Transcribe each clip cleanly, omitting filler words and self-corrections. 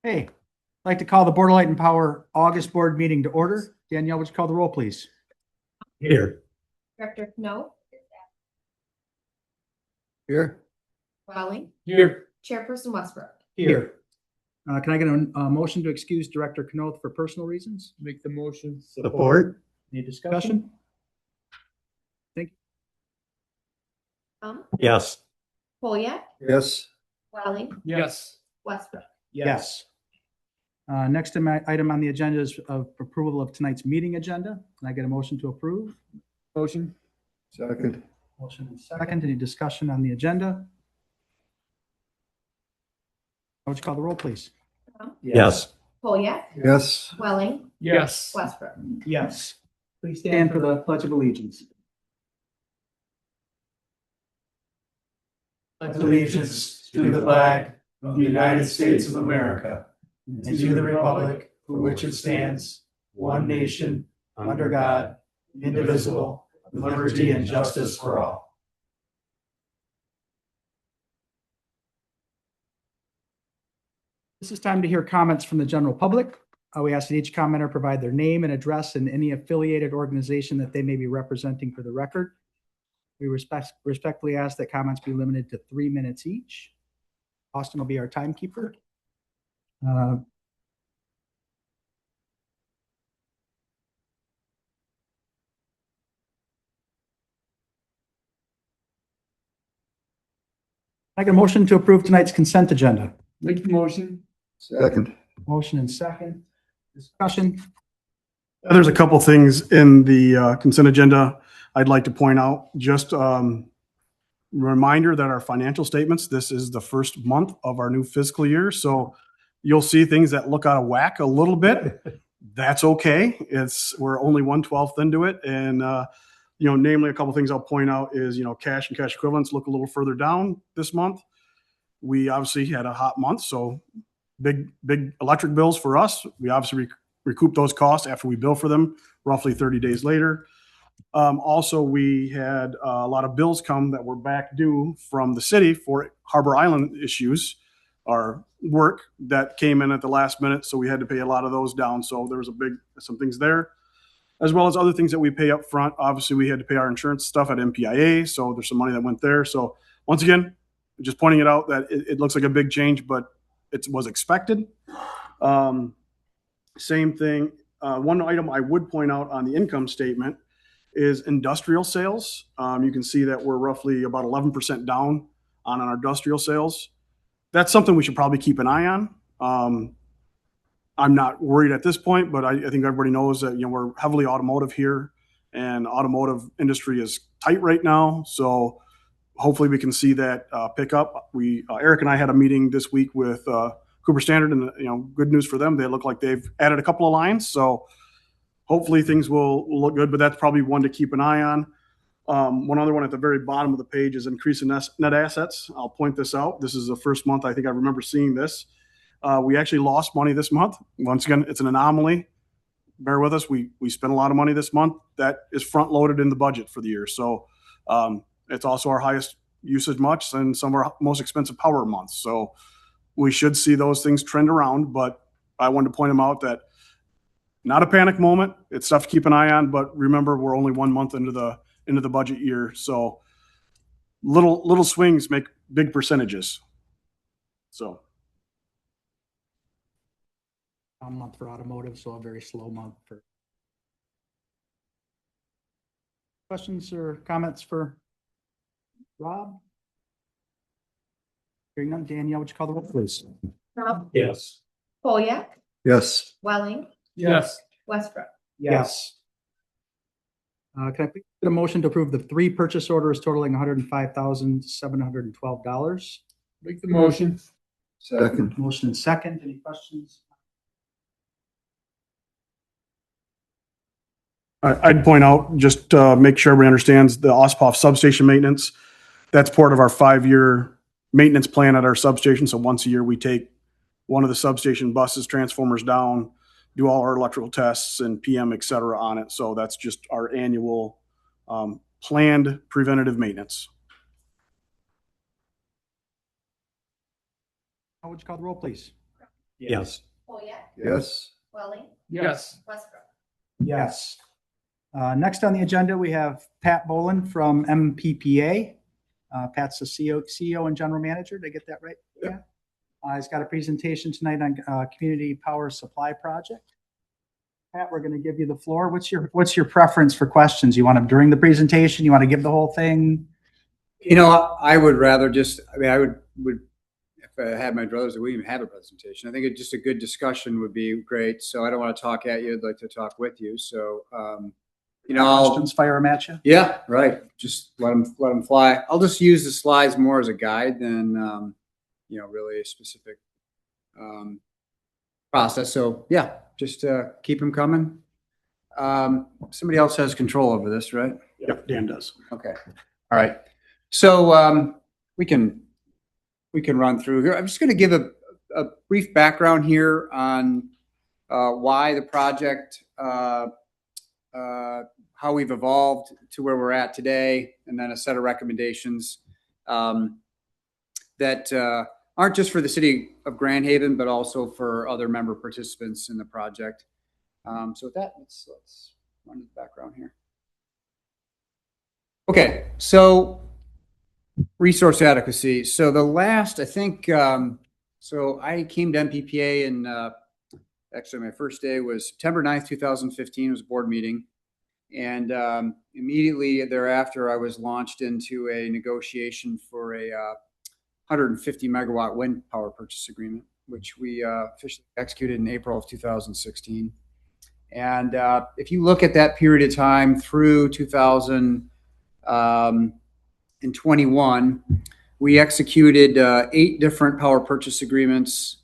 Hey, I'd like to call the Board of Light and Power August board meeting to order. Danielle, would you call the roll, please? Here. Director Knoll, Here. Welling, Here. Chairperson Westbrook. Here. Can I get a motion to excuse Director Knoth for personal reasons? Make the motion. Support. Any discussion? Yes. Polyak, Yes. Welling, Yes. Westbrook. Yes. Next item on the agenda is approval of tonight's meeting agenda. Can I get a motion to approve? Motion. Second. Motion and second. Any discussion on the agenda? Would you call the roll, please? Yes. Polyak, Yes. Welling, Yes. Westbrook. Yes. Please stand for the Pledge of Allegiance. Pledge allegiance to the flag of the United States of America and to the republic for which it stands, one nation, under God, indivisible, with liberty and justice for all. This is time to hear comments from the general public. We ask that each commenter provide their name and address and any affiliated organization that they may be representing for the record. We respectfully ask that comments be limited to 3 minutes each. Austin will be our timekeeper. I get a motion to approve tonight's consent agenda. Make the motion. Second. Motion and second. Discussion. There's a couple things in the consent agenda I'd like to point out. Just reminder that our financial statements, this is the first month of our new fiscal year. So you'll see things that look out of whack a little bit. That's okay. We're only 1/12 into it. And, namely a couple things I'll point out is, cash and cash equivalents look a little further down this month. We obviously had a hot month, so big electric bills for us. We obviously recoup those costs after we bill for them roughly 30 days later. Also, we had a lot of bills come that were back due from the city for Harbor Island issues or work that came in at the last minute. So we had to pay a lot of those down. So there was some things there, as well as other things that we pay up front. Obviously, we had to pay our insurance stuff at MPIA. So there's some money that went there. So once again, just pointing it out that it looks like a big change, but it was expected. Same thing. One item I would point out on the income statement is industrial sales. You can see that we're roughly about 11% down on our industrial sales. That's something we should probably keep an eye on. I'm not worried at this point, but I think everybody knows that we're heavily automotive here, and automotive industry is tight right now. So hopefully we can see that pick up. Eric and I had a meeting this week with Cooper Standard, and good news for them. They look like they've added a couple of lines, so hopefully things will look good. But that's probably one to keep an eye on. One other one at the very bottom of the page is increase in net assets. I'll point this out. This is the first month I think I remember seeing this. We actually lost money this month. Once again, it's an anomaly. Bear with us. We spent a lot of money this month. That is front loaded in the budget for the year. So it's also our highest usage months and some of our most expensive power months. So we should see those things trend around, but I wanted to point them out that not a panic moment. It's stuff to keep an eye on, but remember, we're only 1 month into the budget year. So little swings make big percentages. So. A month for automotive, so a very slow month for. Questions or comments for Rob? Hearing none. Danielle, would you call the roll, please? Knoll, Yes. Polyak, Yes. Welling, Yes. Westbrook. Yes. Can I please get a motion to approve the 3 purchase orders totaling $105,712? Make the motion. Second. Motion and second. Any questions? I'd point out, just to make sure everybody understands, the Ospoff substation maintenance, that's part of our 5-year maintenance plan at our substation. So once a year, we take one of the substation buses, transformers down, do all our electrical tests and PM, et cetera, on it. So that's just our annual planned preventative maintenance. would you call the roll, please? Yes. Polyak, Yes. Swelling, Yes. Westbrook. Yes. Next on the agenda, we have Pat Boland from MPPA. Pat's the CEO and general manager. Did I get that right? Yeah. He's got a presentation tonight on community power supply project. Pat, we're going to give you the floor. What's your preference for questions? You want them during the presentation? You want to give the whole thing? You know, I would rather just, I would if I had my druthers, we wouldn't even have a presentation. I think just a good discussion would be great. So I don't want to talk at you. I'd like to talk with you. So, Questions, fire them at you. yeah, right. Just let them fly. I'll just use the slides more as a guide than, really a specific process. So yeah, just keep them coming. Somebody else has control over this, right? Yep, Dan does. Okay. All right. So we can run through here. I'm just going to give a brief background here on why the project, how we've evolved to where we're at today, and then a set of recommendations that aren't just for the city of Grand Haven, but also for other member participants in the project. So with that, let's run the background here. Okay, so resource adequacy. So the last, I think, so I came to MPPA and actually my first day was September 9th, 2015 was a board meeting. And immediately thereafter, I was launched into a negotiation for a 150 megawatt wind power purchase agreement, which we officially executed in April of 2016. And if you look at that period of time through 2021, we executed 8 different power purchase agreements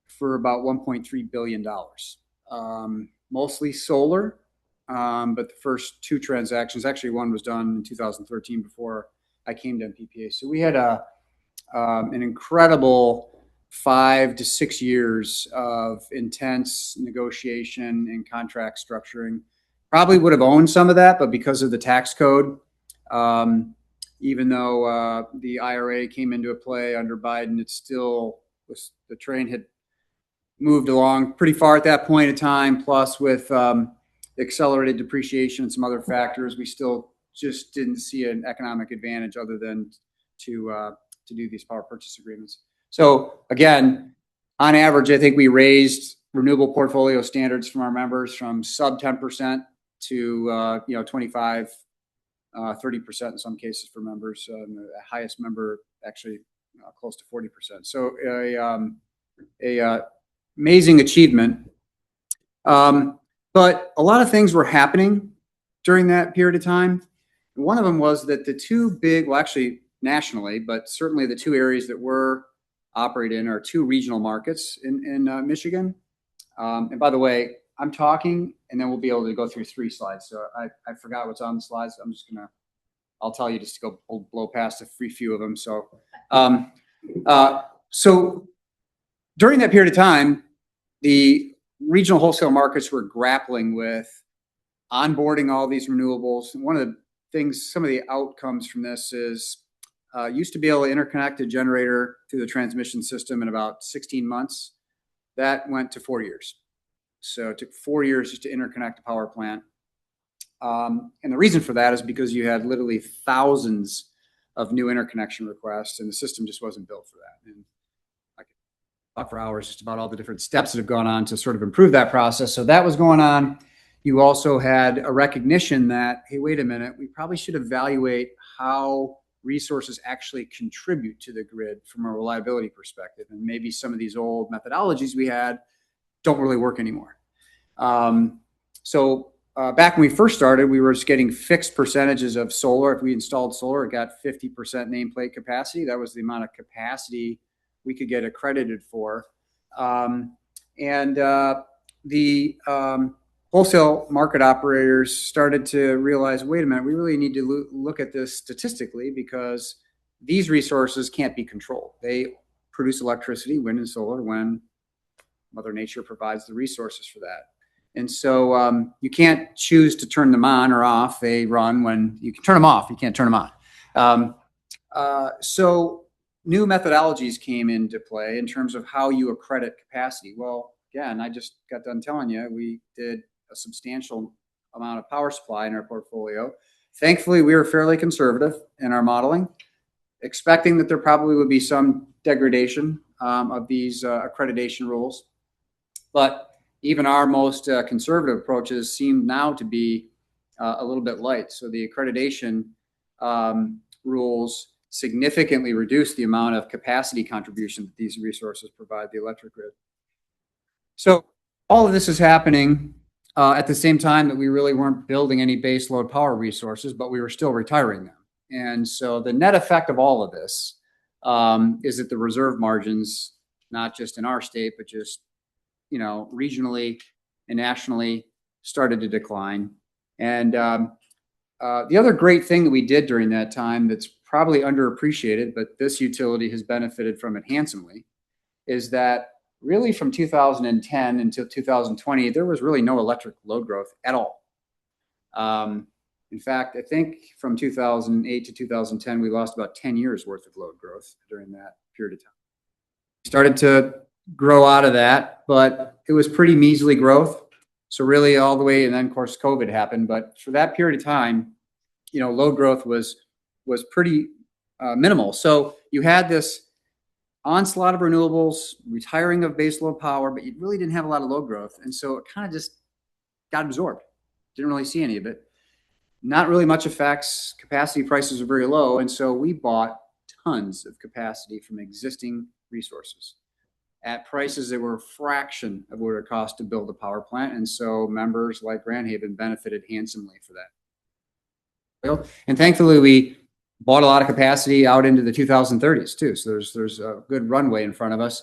for about $1.3 billion, mostly solar. But the first 2 transactions, actually one was done in 2013 before I came to MPPA. So we had an incredible 5 to 6 years of intense negotiation and contract structuring. Probably would have owned some of that, but because of the tax code, even though the IRA came into play under Biden, it still was, the train had moved along pretty far at that point in time. Plus with accelerated depreciation and some other factors, we still just didn't see an economic advantage other than to do these power purchase agreements. So again, on average, I think we raised renewable portfolio standards from our members from sub 10% to 25, 30% in some cases for members. The highest member actually close to 40%. So a amazing achievement. But a lot of things were happening during that period of time. One of them was that the 2 big, well, actually nationally, but certainly the 2 areas that we're operate in are 2 regional markets in Michigan. And by the way, I'm talking and then we'll be able to go through 3 slides. So I forgot what's on the slides. I'm just I'll tell you just to go blow past a few of them. So, so during that period of time, the regional wholesale markets were grappling with onboarding all these renewables. And one of the things, some of the outcomes from this is used to be able to interconnect a generator through the transmission system in about 16 months. That went to 4 years. So it took 4 years just to interconnect a power plant. And the reason for that is because you had literally thousands of new interconnection requests and the system just wasn't built for that. And I could talk for hours just about all the different steps that have gone on to sort of improve that process. So that was going on. You also had a recognition that, hey, wait a minute, we probably should evaluate how resources actually contribute to the grid from a reliability perspective. And maybe some of these old methodologies we had don't really work anymore. So back when we first started, we were just getting fixed percentages of solar. If we installed solar, it got 50% nameplate capacity. That was the amount of capacity we could get accredited for. The wholesale market operators started to realize, wait a minute, we really need to look at this statistically because these resources can't be controlled. They produce electricity, wind and solar, when Mother Nature provides the resources for that. And so you can't choose to turn them on or off. They run when you can turn them off. You can't turn them on. So new methodologies came into play in terms of how you accredit capacity. Well, again, I just got done telling you, we did a substantial amount of power supply in our portfolio. Thankfully, we were fairly conservative in our modeling, expecting that there probably would be some degradation of these accreditation rules. But even our most conservative approaches seem now to be a little bit light. So the accreditation rules significantly reduce the amount of capacity contribution that these resources provide the electric grid. So all of this is happening at the same time that we really weren't building any base load power resources, but we were still retiring them. And so the net effect of all of this is that the reserve margins, not just in our state, but just, regionally and nationally, started to decline. And the other great thing that we did during that time that's probably underappreciated, but this utility has benefited from it handsomely, is that really from 2010 until 2020, there was really no electric load growth at all. In fact, I think from 2008 to 2010, we lost about 10 years worth of load growth during that period of time. We started to grow out of that, but it was pretty measly growth. So really all the way, and then of course COVID happened, but for that period of time, load growth was pretty minimal. So you had this onslaught of renewables, retiring of baseload power, but you really didn't have a lot of load growth. And so it kind of just got absorbed. Didn't really see any of it. Not really much effects. Capacity prices are very low. And so we bought tons of capacity from existing resources at prices that were a fraction of what it cost to build a power plant. And so members like Grand Haven benefited handsomely for that. And thankfully, we bought a lot of capacity out into the 2030s too. So there's a good runway in front of us.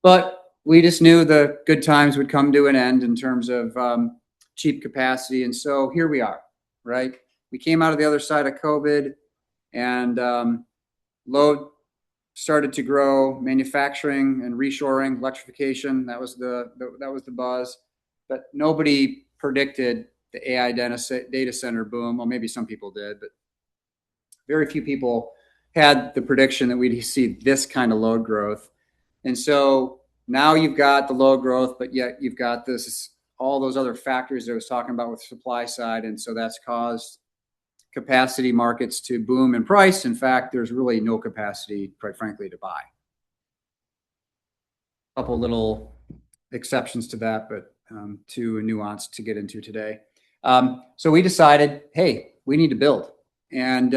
But we just knew the good times would come to an end in terms of cheap capacity. And so here we are, right? We came out of the other side of COVID, and load started to grow, manufacturing and reshoring, electrification. That was the buzz. But nobody predicted the AI data center boom. Well, maybe some people did, but very few people had the prediction that we'd see this kind of load growth. And so now you've got the load growth, but yet you've got all those other factors that I was talking about with supply side. And so that's caused capacity markets to boom in price. In fact, there's really no capacity, quite frankly, to buy. A couple little exceptions to that, but too nuanced to get into today. So we decided, hey, we need to build. And,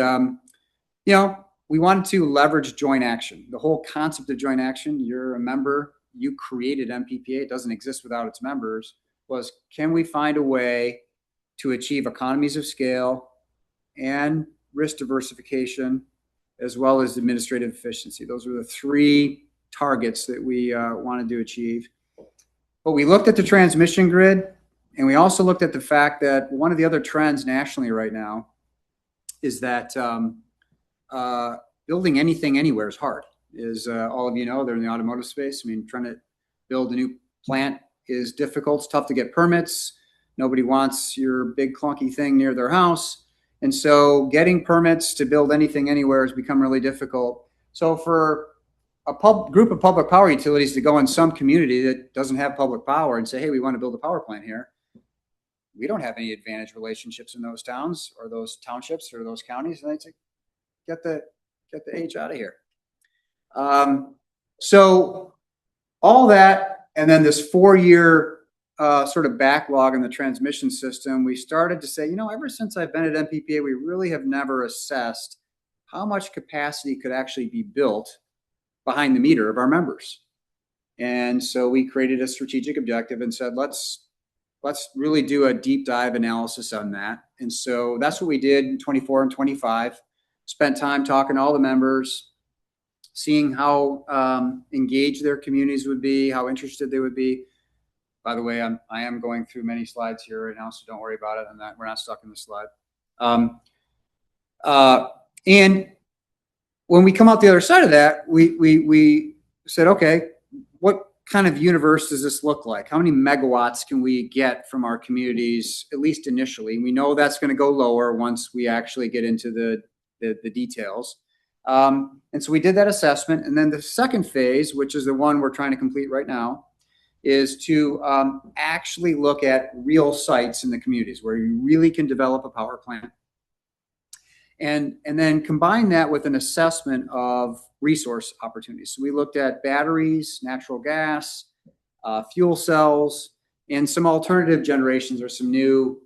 we wanted to leverage joint action. The whole concept of joint action, you're a member, you created MPPA, it doesn't exist without its members, was can we find a way to achieve economies of scale and risk diversification, as well as administrative efficiency. Those were the three targets that we wanted to achieve. But we looked at the transmission grid, and we also looked at the fact that one of the other trends nationally right now is that building anything anywhere is hard. As all of you know, they're in the automotive space. I mean, trying to build a new plant is difficult. It's tough to get permits. Nobody wants your big clunky thing near their house. And so getting permits to build anything anywhere has become really difficult. So for a group of public power utilities to go in some community that doesn't have public power and say, hey, we want to build a power plant here, we don't have any advantage relationships in those towns or those townships or those counties. And they'd say, get the H out of here. So all that, and then this 4-year sort of backlog in the transmission system, we started to say, ever since I've been at MPPA, we really have never assessed how much capacity could actually be built behind the meter of our members. And so we created a strategic objective and said, let's really do a deep dive analysis on that. And so that's what we did in 24 and 25. Spent time talking to all the members, seeing how engaged their communities would be, how interested they would be. By the way, I am going through many slides here right now, so don't worry about it. We're not stuck in the slide. And when we come out the other side of that, we said, okay, what kind of universe does this look like? How many megawatts can we get from our communities, at least initially? We know that's going to go lower once we actually get into the details. And so we did that assessment. And then the second phase, which is the one we're trying to complete right now, is to actually look at real sites in the communities where you really can develop a power plant. And then combine that with an assessment of resource opportunities. So we looked at batteries, natural gas, fuel cells, and some alternative generations or some new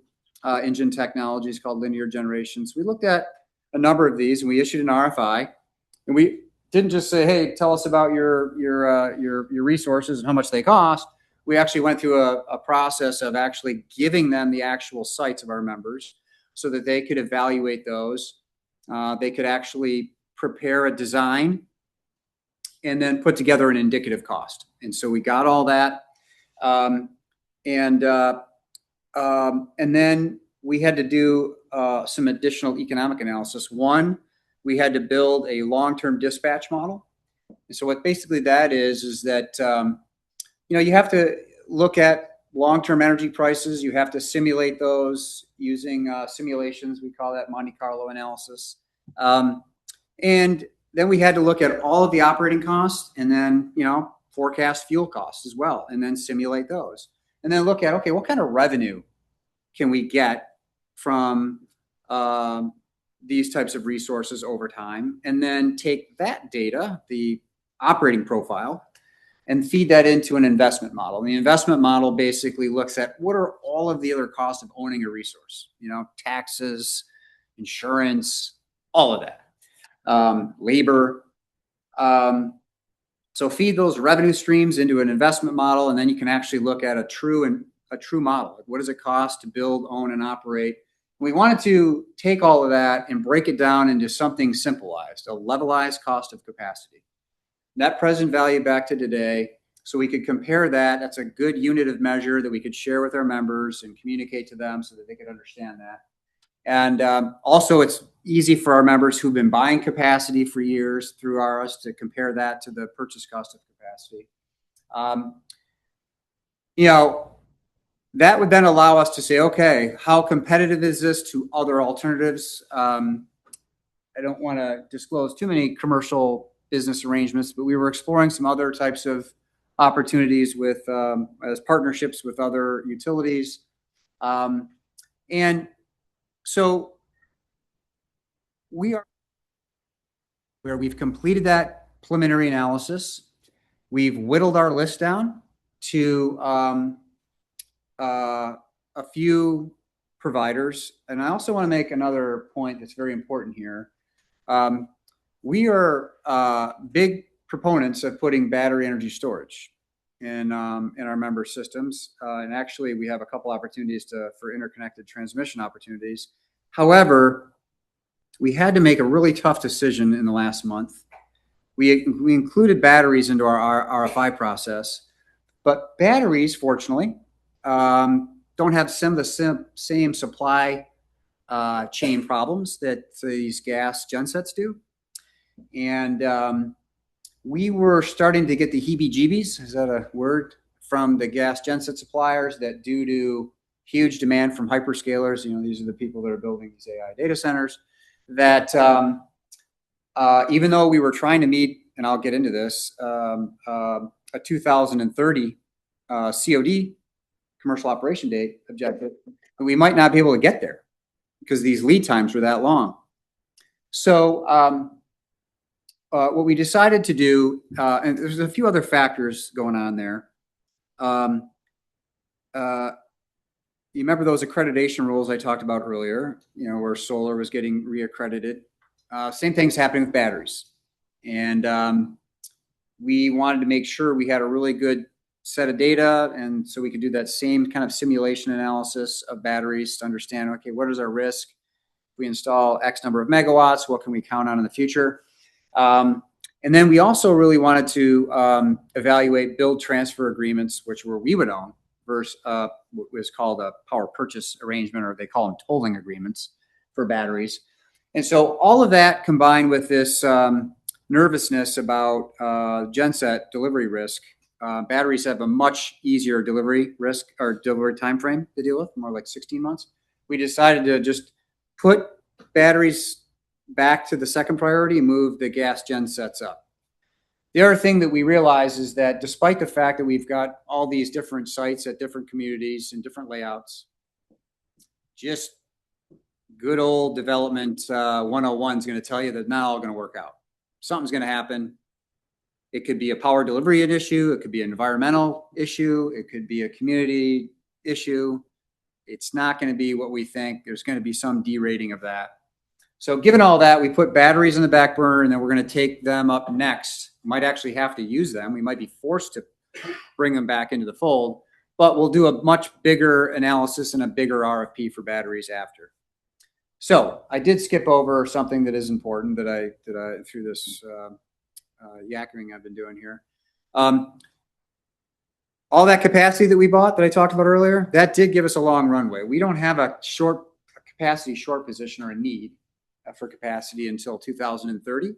engine technologies called linear generations. We looked at a number of these and we issued an RFI. And we didn't just say, hey, tell us about your resources and how much they cost. We actually went through a process of actually giving them the actual sites of our members so that they could evaluate those. They could actually prepare a design and then put together an indicative cost. And so we got all that. And then we had to do some additional economic analysis. One, we had to build a long-term dispatch model. And so what basically that is that, you have to look at long-term energy prices. You have to simulate those using simulations. We call that Monte Carlo analysis. And then we had to look at all of the operating costs and then, forecast fuel costs as well, and then simulate those. And then look at, okay, what kind of revenue can we get from these types of resources over time, and then take that data, the operating profile, and feed that into an investment model. And the investment model basically looks at what are all of the other costs of owning a resource, taxes, insurance, all of that, labor. So feed those revenue streams into an investment model, and then you can actually look at a true model. Like, what does it cost to build, own, and operate? We wanted to take all of that and break it down into something simplified, a levelized cost of capacity. Net present value back to today, so we could compare that. That's a good unit of measure that we could share with our members and communicate to them so that they could understand that. And also, it's easy for our members who've been buying capacity for years through ours to compare that to the purchase cost of capacity. That would then allow us to say, okay, how competitive is this to other alternatives? I don't want to disclose too many commercial business arrangements, but we were exploring some other types of opportunities with as partnerships with other utilities. And so we are where we've completed that preliminary analysis. We've whittled our list down to a few providers. And I also want to make another point that's very important here. We are big proponents of putting battery energy storage in our member systems. And actually, we have a couple opportunities for interconnected transmission opportunities. However, we had to make a really tough decision in the last month. We included batteries into our RFI process, but batteries, fortunately, don't have some of the same supply chain problems that these gas gensets do. And we were starting to get the heebie-jeebies, is that a word, from the gas genset suppliers that due to huge demand from hyperscalers, these are the people that are building these AI data centers, that even though we were trying to meet, and I'll get into this, a 2030 COD, commercial operation date objective, we might not be able to get there because these lead times were that long. So what we decided to do, and there's a few other factors going on there. You remember those accreditation rules I talked about earlier, where solar was getting reaccredited. Same thing's happening with batteries. And we wanted to make sure we had a really good set of data, and so we could do that same kind of simulation analysis of batteries to understand, okay, what is our risk? If we install X number of megawatts, what can we count on in the future? And then we also really wanted to evaluate build transfer agreements, which were we would own, versus what was called a power purchase arrangement, or they call them tolling agreements for batteries. And so all of that combined with this nervousness about genset delivery risk. Batteries have a much easier delivery risk or delivery time frame to deal with, more like 16 months. We decided to just put batteries back to the second priority and move the gas gen sets up. The other thing that we realize is that despite the fact that we've got all these different sites at different communities and different layouts, just good old development 101 is going to tell you that not all going to work out. Something's going to happen. It could be a power delivery issue. It could be an environmental issue. It could be a community issue. It's not going to be what we think. There's going to be some derating of that. So given all that, we put batteries in the back burner, and then we're going to take them up next. We might actually have to use them. We might be forced to bring them back into the fold, but we'll do a much bigger analysis and a bigger RFP for batteries after. So I did skip over something that is important that I through this yakking I've been doing here. All that capacity that we bought that I talked about earlier, that did give us a long runway. We don't have a capacity short position or a need for capacity until 2030.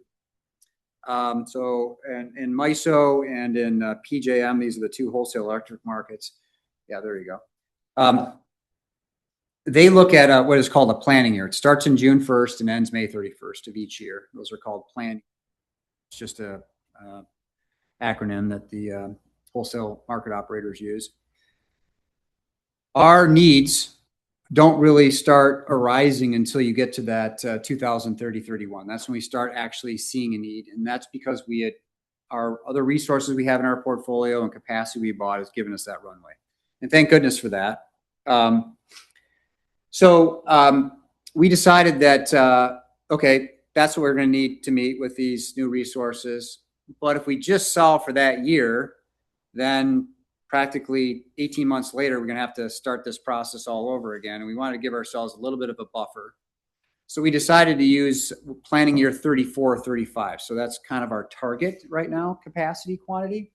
So in MISO and in PJM, these are the two wholesale electric markets. Yeah, there you go. They look at what is called a planning year. It starts in June 1st and ends May 31st of each year. Those are called planning. It's just a acronym that the wholesale market operators use. Our needs don't really start arising until you get to that 2030-31. That's when we start actually seeing a need. And that's because our other resources we have in our portfolio and capacity we bought has given us that runway. And thank goodness for that. We decided that, okay, that's what we're going to need to meet with these new resources. But if we just solve for that year, then practically 18 months later, we're going to have to start this process all over again. And we wanted to give ourselves a little bit of a buffer. So we decided to use planning year 34, 35. So that's kind of our target right now, capacity quantity.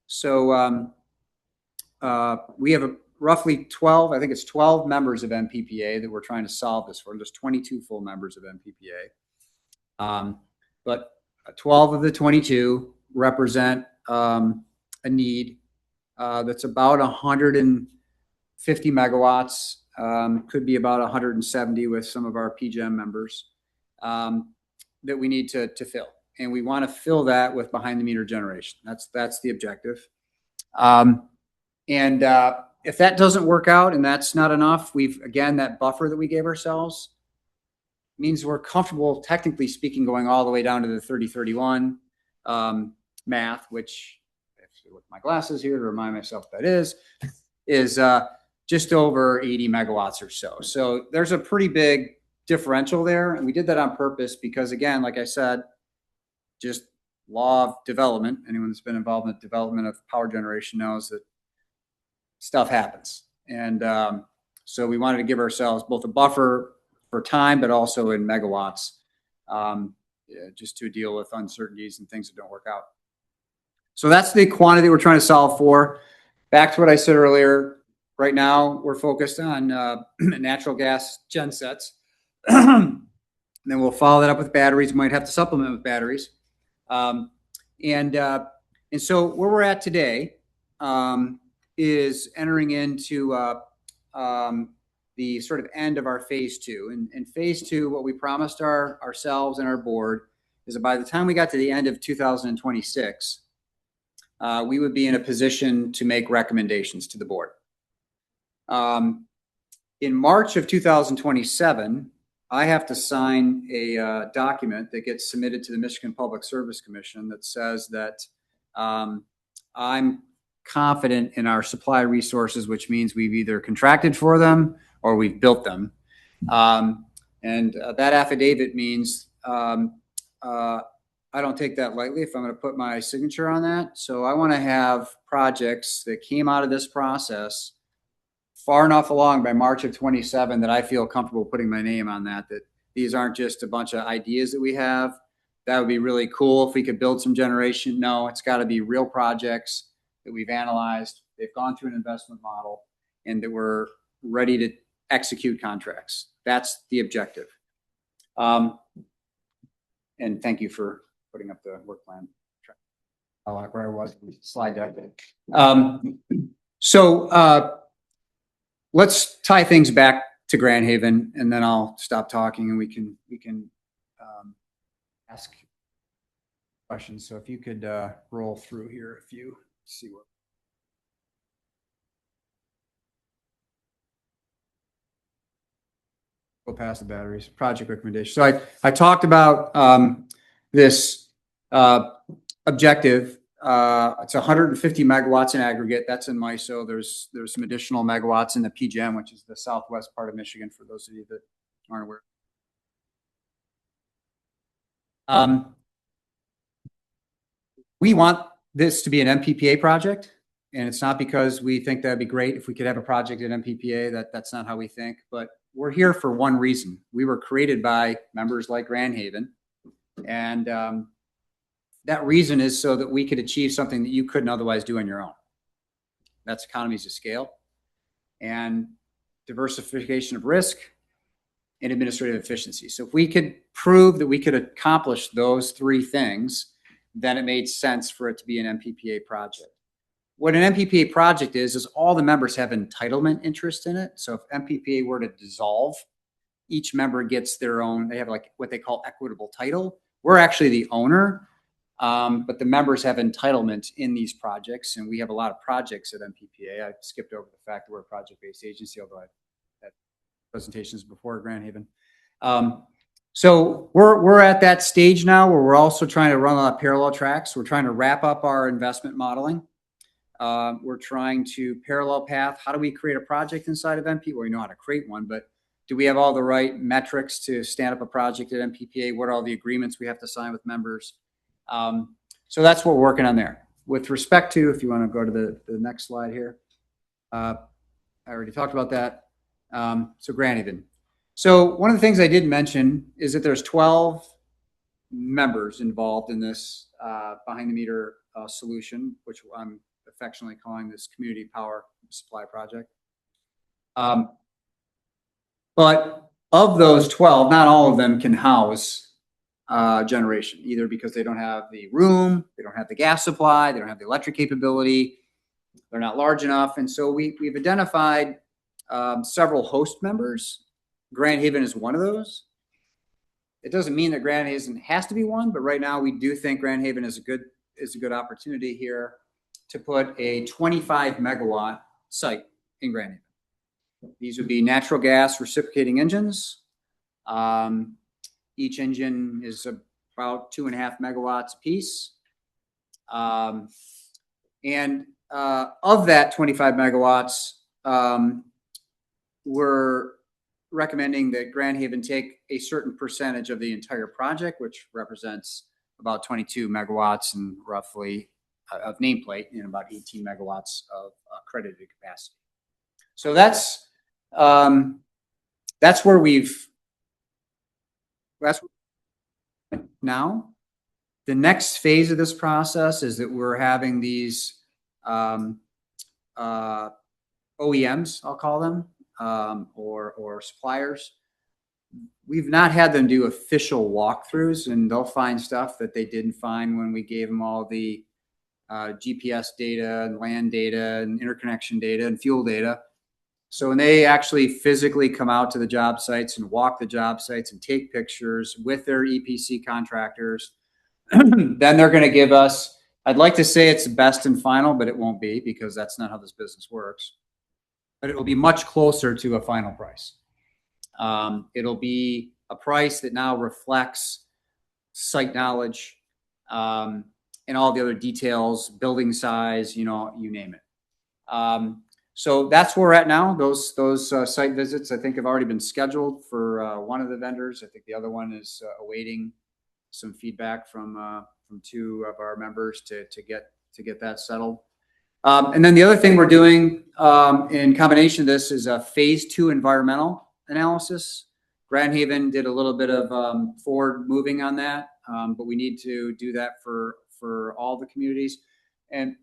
So we have roughly 12, I think it's 12 members of MPPA that we're trying to solve this for. There's 22 full members of MPPA. But 12 of the 22 represent a need that's about 150 megawatts, could be about 170 with some of our PJM members that we need to fill. And we want to fill that with behind the meter generation. That's the objective. If that doesn't work out and that's not enough, again, that buffer that we gave ourselves means we're comfortable, technically speaking, going all the way down to the 3031 math, which, with my glasses here to remind myself what that is just over 80 megawatts or so. So there's a pretty big differential there. And we did that on purpose because, again, like I said, just law of development. Anyone that's been involved in the development of power generation knows that stuff happens. And so we wanted to give ourselves both a buffer for time, but also in megawatts, just to deal with uncertainties and things that don't work out. So that's the quantity we're trying to solve for. Back to what I said earlier, right now we're focused on natural gas gen sets. And then we'll follow that up with batteries. We might have to supplement with batteries. And so where we're at today is entering into the sort of end of our phase two. And phase two, what we promised ourselves and our board is that by the time we got to the end of 2026, we would be in a position to make recommendations to the board. In March of 2027, I have to sign a document that gets submitted to the Michigan Public Service Commission that says that I'm confident in our supply resources, which means we've either contracted for them or we've built them. And that affidavit means I don't take that lightly if I'm going to put my signature on that. So I want to have projects that came out of this process far enough along by March of 27 that I feel comfortable putting my name on that these aren't just a bunch of ideas that we have. That would be really cool if we could build some generation. No, it's got to be real projects that we've analyzed. They've gone through an investment model and that we're ready to execute contracts. That's the objective. And thank you for putting up the work plan. I like where I was in the slide deck. Let's tie things back to Grand Haven, and then I'll stop talking and we can questions. So if you could roll through here, if you see what. Go past the batteries. Project recommendation. So I talked about this objective. It's 150 megawatts in aggregate. That's in MISO. There's some additional megawatts in the PJM, which is the southwest part of Michigan, for those of you that aren't aware. We want this to be an MPPA project, and it's not because we think that'd be great if we could have a project at MPPA. That's not how we think, but we're here for one reason. We were created by members like Grand Haven, and that reason is so that we could achieve something that you couldn't otherwise do on your own. That's economies of scale and diversification of risk and administrative efficiency. So if we could prove that we could accomplish those three things, then it made sense for it to be an MPPA project. What an MPPA project is all the members have entitlement interest in it. So if MPPA were to dissolve, each member gets their own, they have like what they call equitable title. We're actually the owner, but the members have entitlement in these projects, and we have a lot of projects at MPPA. I skipped over the fact that we're a project-based agency, although I had presentations before Grand Haven. So we're at that stage now where we're also trying to run on parallel tracks. We're trying to wrap up our investment modeling. We're trying to parallel path. How do we create a project inside of MPPA? Well, we know how to create one, but do we have all the right metrics to stand up a project at MPPA? What are all the agreements we have to sign with members? So that's what we're working on there. With respect to, if you want to go to the next slide here, I already talked about that. So Grand Haven. So one of the things I did mention is that there's 12 members involved in this behind the meter solution, which I'm affectionately calling this community power supply project. But of those 12, not all of them can house generation, either because they don't have the room, they don't have the gas supply, they don't have the electric capability, they're not large enough. And so we've identified several host members. Grand Haven is one of those. It doesn't mean that Grand Haven has to be one, but right now we do think Grand Haven is a good opportunity here to put a 25 megawatt site in Grand Haven. These would be natural gas reciprocating engines. Each engine is about 2.5 megawatts a piece. And of that 25 megawatts, we're recommending that Grand Haven take a certain percentage of the entire project, which represents about 22 megawatts and roughly of nameplate and about 18 megawatts of credited capacity. So that's where now. The next phase of this process is that we're having these OEMs, I'll call them, or suppliers. We've not had them do official walkthroughs, and they'll find stuff that they didn't find when we gave them all the GPS data and land data and interconnection data and fuel data. So when they actually physically come out to the job sites and walk the job sites and take pictures with their EPC contractors, then they're going to give us, I'd like to say it's best and final, but it won't be, because that's not how this business works. But it will be much closer to a final price. It'll be a price that now reflects site knowledge and all the other details, building size, you name it. So that's where we're at now. Those site visits, I think, have already been scheduled for one of the vendors. I think the other one is awaiting some feedback from two of our members to get that settled. And then the other thing we're doing in combination of this is a phase 2 environmental analysis. Grand Haven did a little bit of forward moving on that, but we need to do that for all the communities. And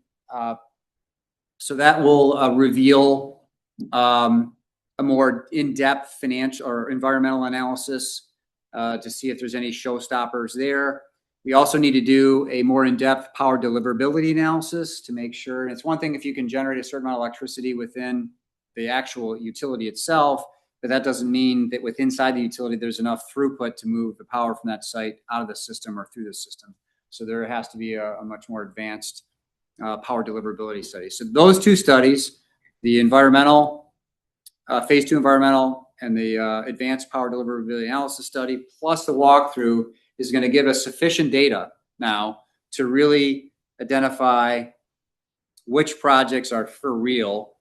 so that will reveal a more in-depth financial or environmental analysis to see if there's any showstoppers there. We also need to do a more in-depth power deliverability analysis to make sure. And it's one thing if you can generate a certain amount of electricity within the actual utility itself, but that doesn't mean that inside the utility there's enough throughput to move the power from that site out of the system or through the system. So there has to be a much more advanced power deliverability study. So those two studies, the environmental, phase 2 environmental and the advanced power deliverability analysis study, plus the walkthrough, is going to give us sufficient data now to really identify which projects are for real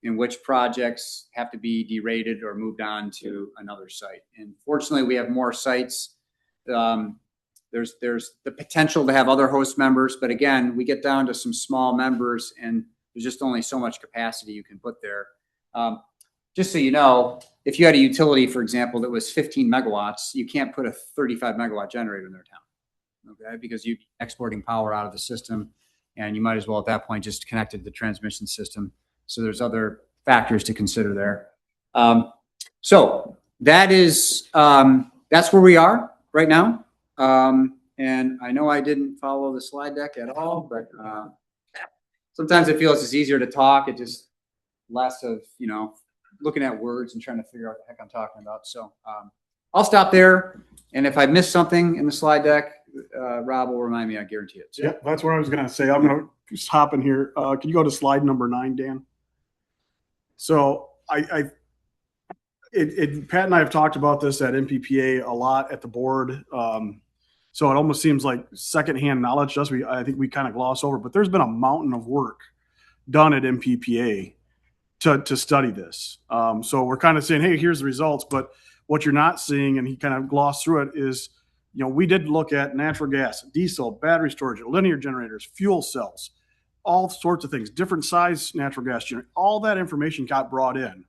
and which projects have to be derated or moved on to another site. And fortunately, we have more sites. There's the potential to have other host members, but again, we get down to some small members and there's just only so much capacity you can put there. Just so you know, if you had a utility, for example, that was 15 megawatts, you can't put a 35 megawatt generator in their town, okay? Because you're exporting power out of the system, and you might as well at that point just connect it to the transmission system. So there's other factors to consider there. So that is, that's where we are right now. And I know I didn't follow the slide deck at all, but sometimes it feels it's easier to talk. It just less of, you know, looking at words and trying to figure out what the heck I'm talking about. So I'll stop there. And if I missed something in the slide deck, Rob will remind me, I guarantee it. So. Yeah, that's what I was going to say. I'm going to just hop in here. Can you go to slide number 9, Dan? So Pat and I have talked about this at MPPA a lot at the board. So it almost seems like secondhand knowledge to us. I think we kind of gloss over, but there's been a mountain of work done at MPPA to study this. So we're kind of saying, hey, here's the results, but what you're not seeing, and he kind of glossed through it, is, you know, we did look at natural gas, diesel, battery storage, linear generators, fuel cells, all sorts of things, different size natural gas generators. All that information got brought in.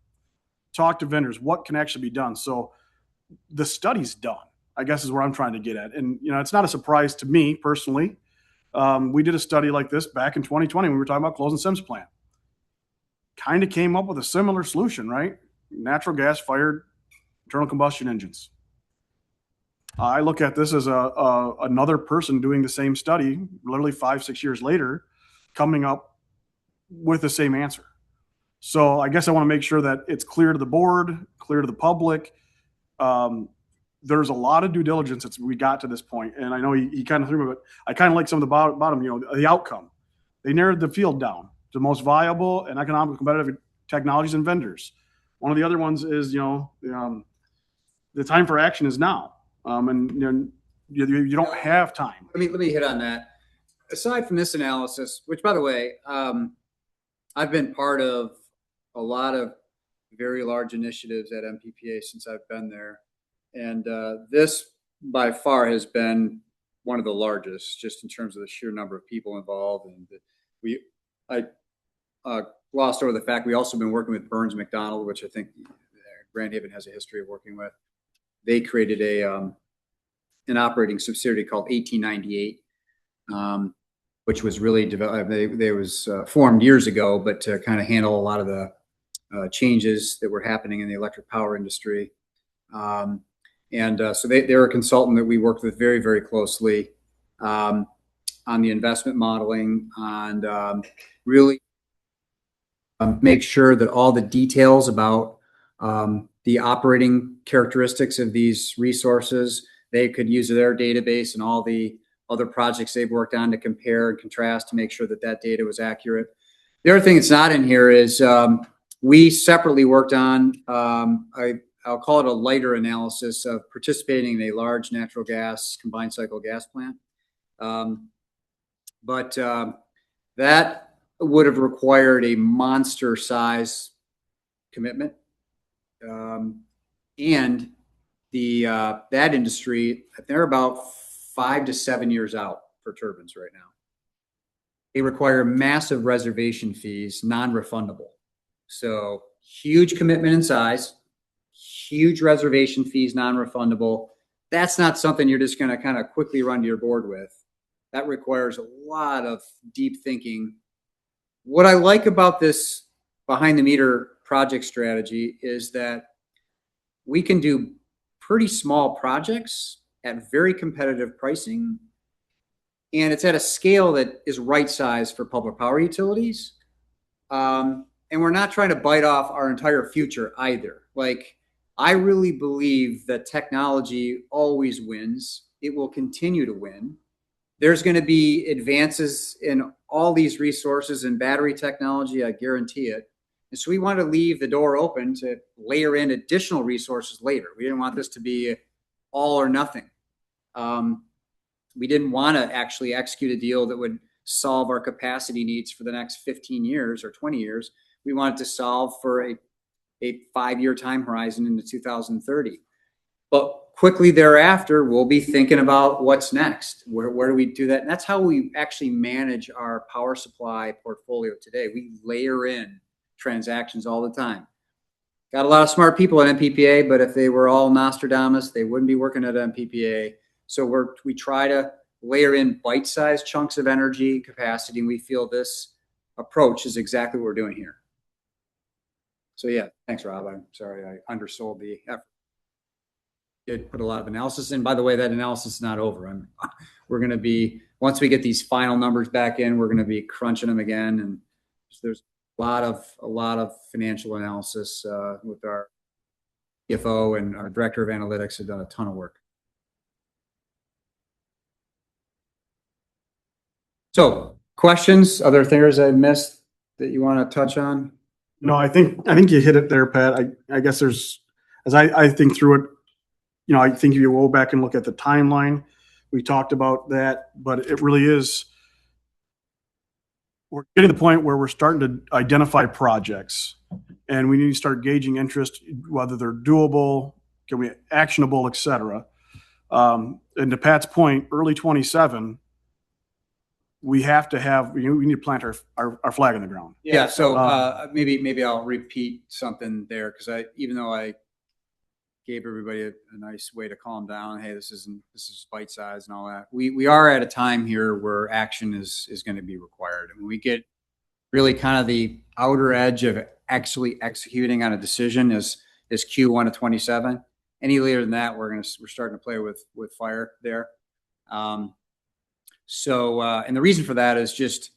Talk to vendors, what can actually be done. So the study's done, I guess, is where I'm trying to get at. And, you know, it's not a surprise to me personally. We did a study like this back in 2020 when we were talking about closing Sims plant. Kind of came up with a similar solution, right? Natural gas fired internal combustion engines. I look at this as another person doing the same study, literally 5-6 years later, coming up with the same answer. So I guess I want to make sure that it's clear to the board, clear to the public. There's a lot of due diligence that we got to this point, and I know he kind of threw me, but I kind of like some of the bottom, you know, the outcome. They narrowed the field down to the most viable and economically competitive technologies and vendors. One of the other ones is, you know, the time for action is now. And you know, you don't have time. Let me hit on that. Aside from this analysis, which, by the way, I've been part of a lot of very large initiatives at MPPA since I've been there. And this by far has been one of the largest, just in terms of the sheer number of people involved. And I glossed over the fact we also been working with Burns McDonald, which I think Grand Haven has a history of working with. They created an operating subsidiary called 1898, which was really developed. They was formed years ago, but to kind of handle a lot of the changes that were happening in the electric power industry. So they're a consultant that we worked with very, very closely on the investment modeling, and really make sure that all the details about the operating characteristics of these resources, they could use their database and all the other projects they've worked on to compare and contrast to make sure that that data was accurate. The other thing that's not in here is we separately worked on, I'll call it a lighter analysis of participating in a large natural gas combined cycle gas plant. But that would have required a monster size commitment. And that industry, they're about 5 to 7 years out for turbines right now. They require massive reservation fees, non-refundable. So huge commitment in size, huge reservation fees, non-refundable. That's not something you're just going to kind of quickly run to your board with. That requires a lot of deep thinking. What I like about this behind the meter project strategy is that we can do pretty small projects at very competitive pricing. And it's at a scale that is right size for public power utilities. And we're not trying to bite off our entire future either. Like, I really believe that technology always wins. It will continue to win. there's going to be advances in all these resources and battery technology. I guarantee it. And so we want to leave the door open to layer in additional resources later. We didn't want this to be all or nothing. We didn't want to actually execute a deal that would solve our capacity needs for the next 15 years or 20 years. We wanted to solve for a 5-year time horizon into 2030. But quickly thereafter, we'll be thinking about what's next. Where do we do that? And that's how we actually manage our power supply portfolio today. We layer in transactions all the time. Got a lot of smart people at MPPA, but if they were all Nostradamus, they wouldn't be working at MPPA. So we try to layer in bite-sized chunks of energy capacity, and we feel this approach is exactly what we're doing here. So yeah, thanks, Rob. I'm sorry I undersold the effort. Did put a lot of analysis in. By the way, that analysis is not over. We're going to be, once we get these final numbers back in, we're going to be crunching them again. And there's a lot of financial analysis with our CFO, and our director of analytics have done a ton of work. So questions, other things I missed that you want to touch on? No, I think you hit it there, Pat. I guess there's, as I think through it, I think if you go back and look at the timeline, we talked about that, but it really is, we're getting to the point where we're starting to identify projects, and we need to start gauging interest, whether they're doable, can we actionable, et cetera. And to Pat's point, early 27, we have to have, we need to plant our flag in the ground. Yeah. So maybe I'll repeat something there, because even though I gave everybody a nice way to calm down, hey, this is bite size and all that, we are at a time here where action is going to be required. And when we get really kind of the outer edge of actually executing on a decision is Q1 of 27. Any later than that, we're starting to play with fire there. So, and the reason for that is just,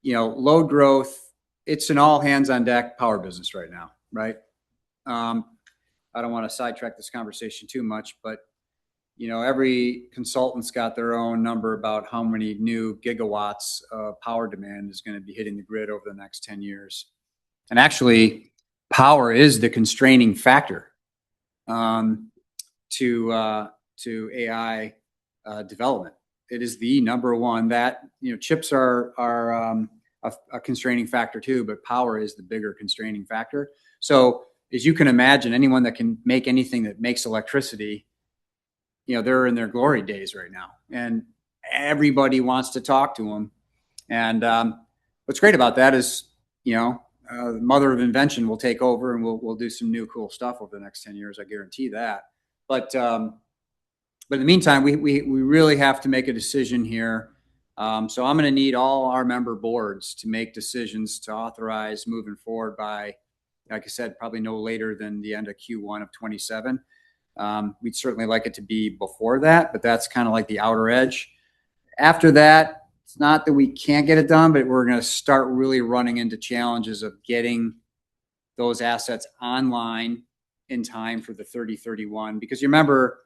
load growth. It's an all hands on deck power business right now, right? I don't want to sidetrack this conversation too much, but, every consultant's got their own number about how many new gigawatts of power demand is going to be hitting the grid over the next 10 years. And actually, power is the constraining factor to AI development. It is the number one. That chips are a constraining factor too, but power is the bigger constraining factor. So as you can imagine, anyone that can make anything that makes electricity, they're in their glory days right now, and everybody wants to talk to them. And what's great about that is, the mother of invention will take over, and we'll do some new cool stuff over the next 10 years. I guarantee that. But in the meantime, we really have to make a decision here. So I'm going to need all our member boards to make decisions to authorize moving forward by, like I said, probably no later than the end of Q1 of 27. We'd certainly like it to be before that, but that's kind of like the outer edge. After that, it's not that we can't get it done, but we're going to start really running into challenges of getting those assets online in time for the 3031. Because you remember,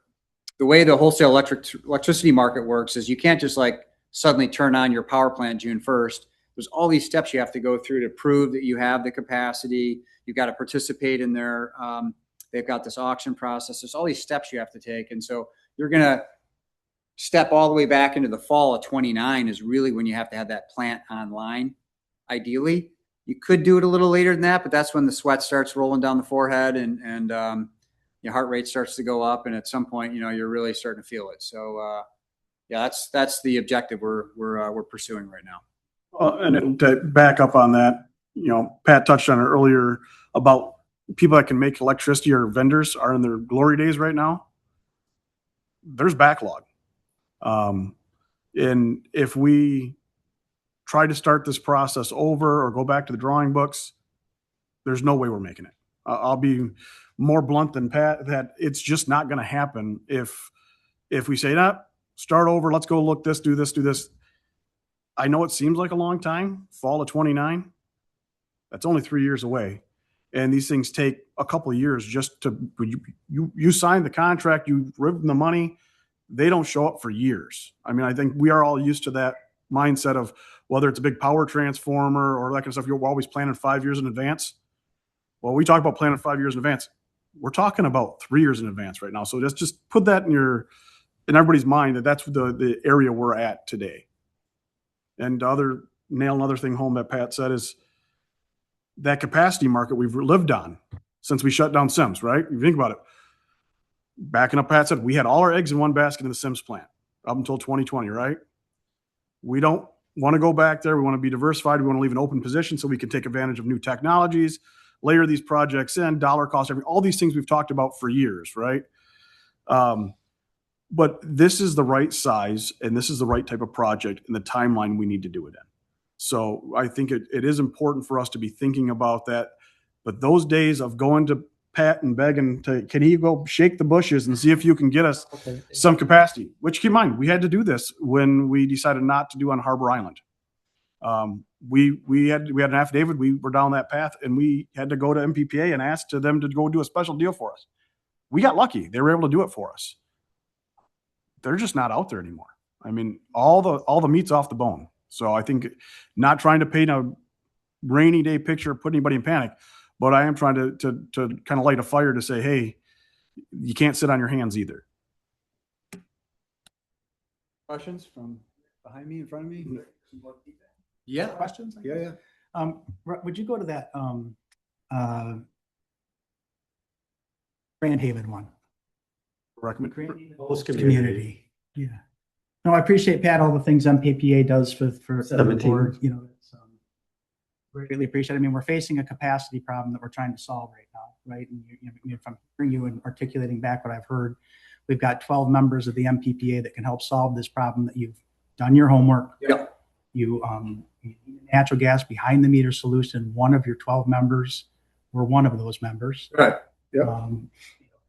the way the wholesale electricity market works is you can't just suddenly turn on your power plant June 1st. There's all these steps you have to go through to prove that you have the capacity. You've got to participate in their, they've got this auction process. There's all these steps you have to take. And so you're going to step all the way back into the fall of 29 is really when you have to have that plant online. Ideally, you could do it a little later than that, but that's when the sweat starts rolling down the forehead and your heart rate starts to go up, and at some point, you're really starting to feel it. So, yeah, that's the objective we're pursuing right now. And to back up on that, Pat touched on it earlier about people that can make electricity or vendors are in their glory days right now. There's backlog. And if we try to start this process over or go back to the drawing books, there's no way we're making it. I'll be more blunt than Pat that it's just not going to happen if we say, start over, let's go look this, do this. I know it seems like a long time, fall of 29. That's only 3 years away. And these things take a couple of years just to, you sign the contract, you've written the money, they don't show up for years. I mean, I think we are all used to that mindset of whether it's a big power transformer or that kind of stuff, you're always planning 5 years in advance. Well, we talk about planning 5 years in advance. We're talking about 3 years in advance right now. So just put that in everybody's mind that that's the area we're at today. And nail another thing home that Pat said is that capacity market we've lived on since we shut down Sims, right? You think about it. Backing up, Pat said we had all our eggs in one basket in the Sims plant up until 2020, right? We don't want to go back there. We want to be diversified. We want to leave an open position so we can take advantage of new technologies, layer these projects in, dollar cost, all these things we've talked about for years, right? But this is the right size and this is the right type of project and the timeline we need to do it in. So I think it is important for us to be thinking about that. But those days of going to Pat and begging can he go shake the bushes and see if you can get us some capacity, which keep in mind, we had to do this when we decided not to do on Harbor Island. We had an affidavit, we were down that path and we had to go to MPPA and ask to them to go do a special deal for us. We got lucky. They were able to do it for us. They're just not out there anymore. I mean, all the meat's off the bone. So I think not trying to paint a rainy day picture, put anybody in panic, but I am trying to kind of light a fire to say, hey, you can't sit on your hands either. Questions from behind me, in front of me? Yeah. Questions? Yeah. Would you go to that Grand Haven one? Host Community. Yeah. No, I appreciate, Pat, all the things MPPA does for the 17. board. You know, it's, greatly appreciate it. I mean, we're facing a capacity problem that we're trying to solve right now, right? And if I'm hearing you and articulating back what I've heard, we've got 12 members of the MPPA that can help solve this problem. That you've done your homework. Yeah. You natural gas behind the meter solution. One of your 12 members were one of those members. Right. Yep.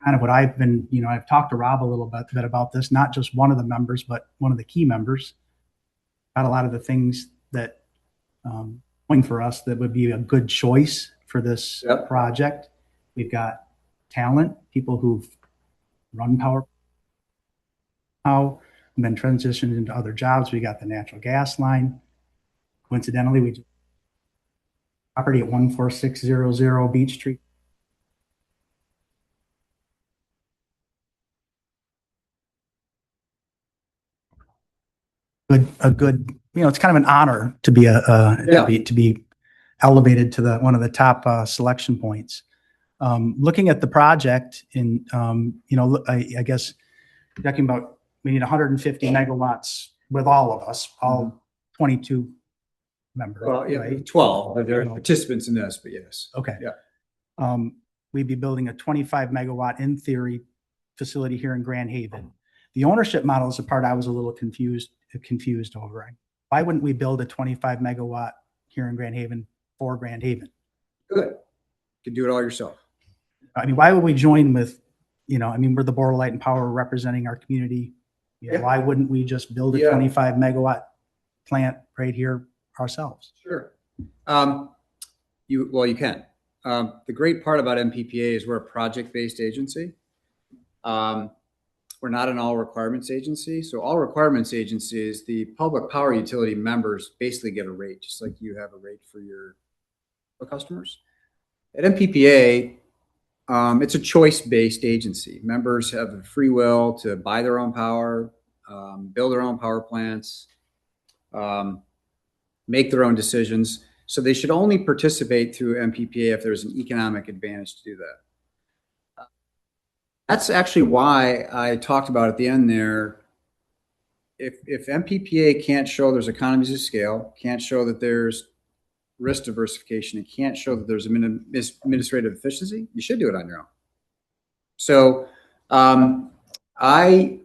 Kind of what I've been, I've talked to Rob a little bit about this, not just one of the members, but one of the key members. Got a lot of the things that going for us that would be a good choice for this project. We've got talent, people who've run power, and then transitioned into other jobs. We got the natural gas line. Coincidentally, we just property at 14600 Beach Street. A good, it's kind of an honor to be to be elevated to one of the top selection points. Looking at the project in, I guess talking about we need 150 megawatts with all of us, all 22 members. Well, yeah, right? 12. There are participants in this, but yes. Okay. Yeah. We'd be building a 25 megawatt in theory facility here in Grand Haven. The ownership model is the part I was a little confused over. Why wouldn't we build a 25 megawatt here in Grand Haven for Grand Haven? Good. You can do it all yourself. I mean, why would we join with, we're the Board of Light and Power representing our community. Why wouldn't we just build a 25 megawatt plant right here ourselves? Sure. You can. The great part about MPPA is we're a project-based agency. We're not an all requirements agency. So all requirements agencies, the public power utility members basically get a rate, just like you have a rate for your customers. At MPPA, it's a choice-based agency. Members have the free will to buy their own power, build their own power plants, make their own decisions. So they should only participate through MPPA if there's an economic advantage to do that. That's actually why I talked about at the end there. If MPPA can't show there's economies of scale, can't show that there's risk diversification, and can't show that there's administrative efficiency, you should do it on your own. So I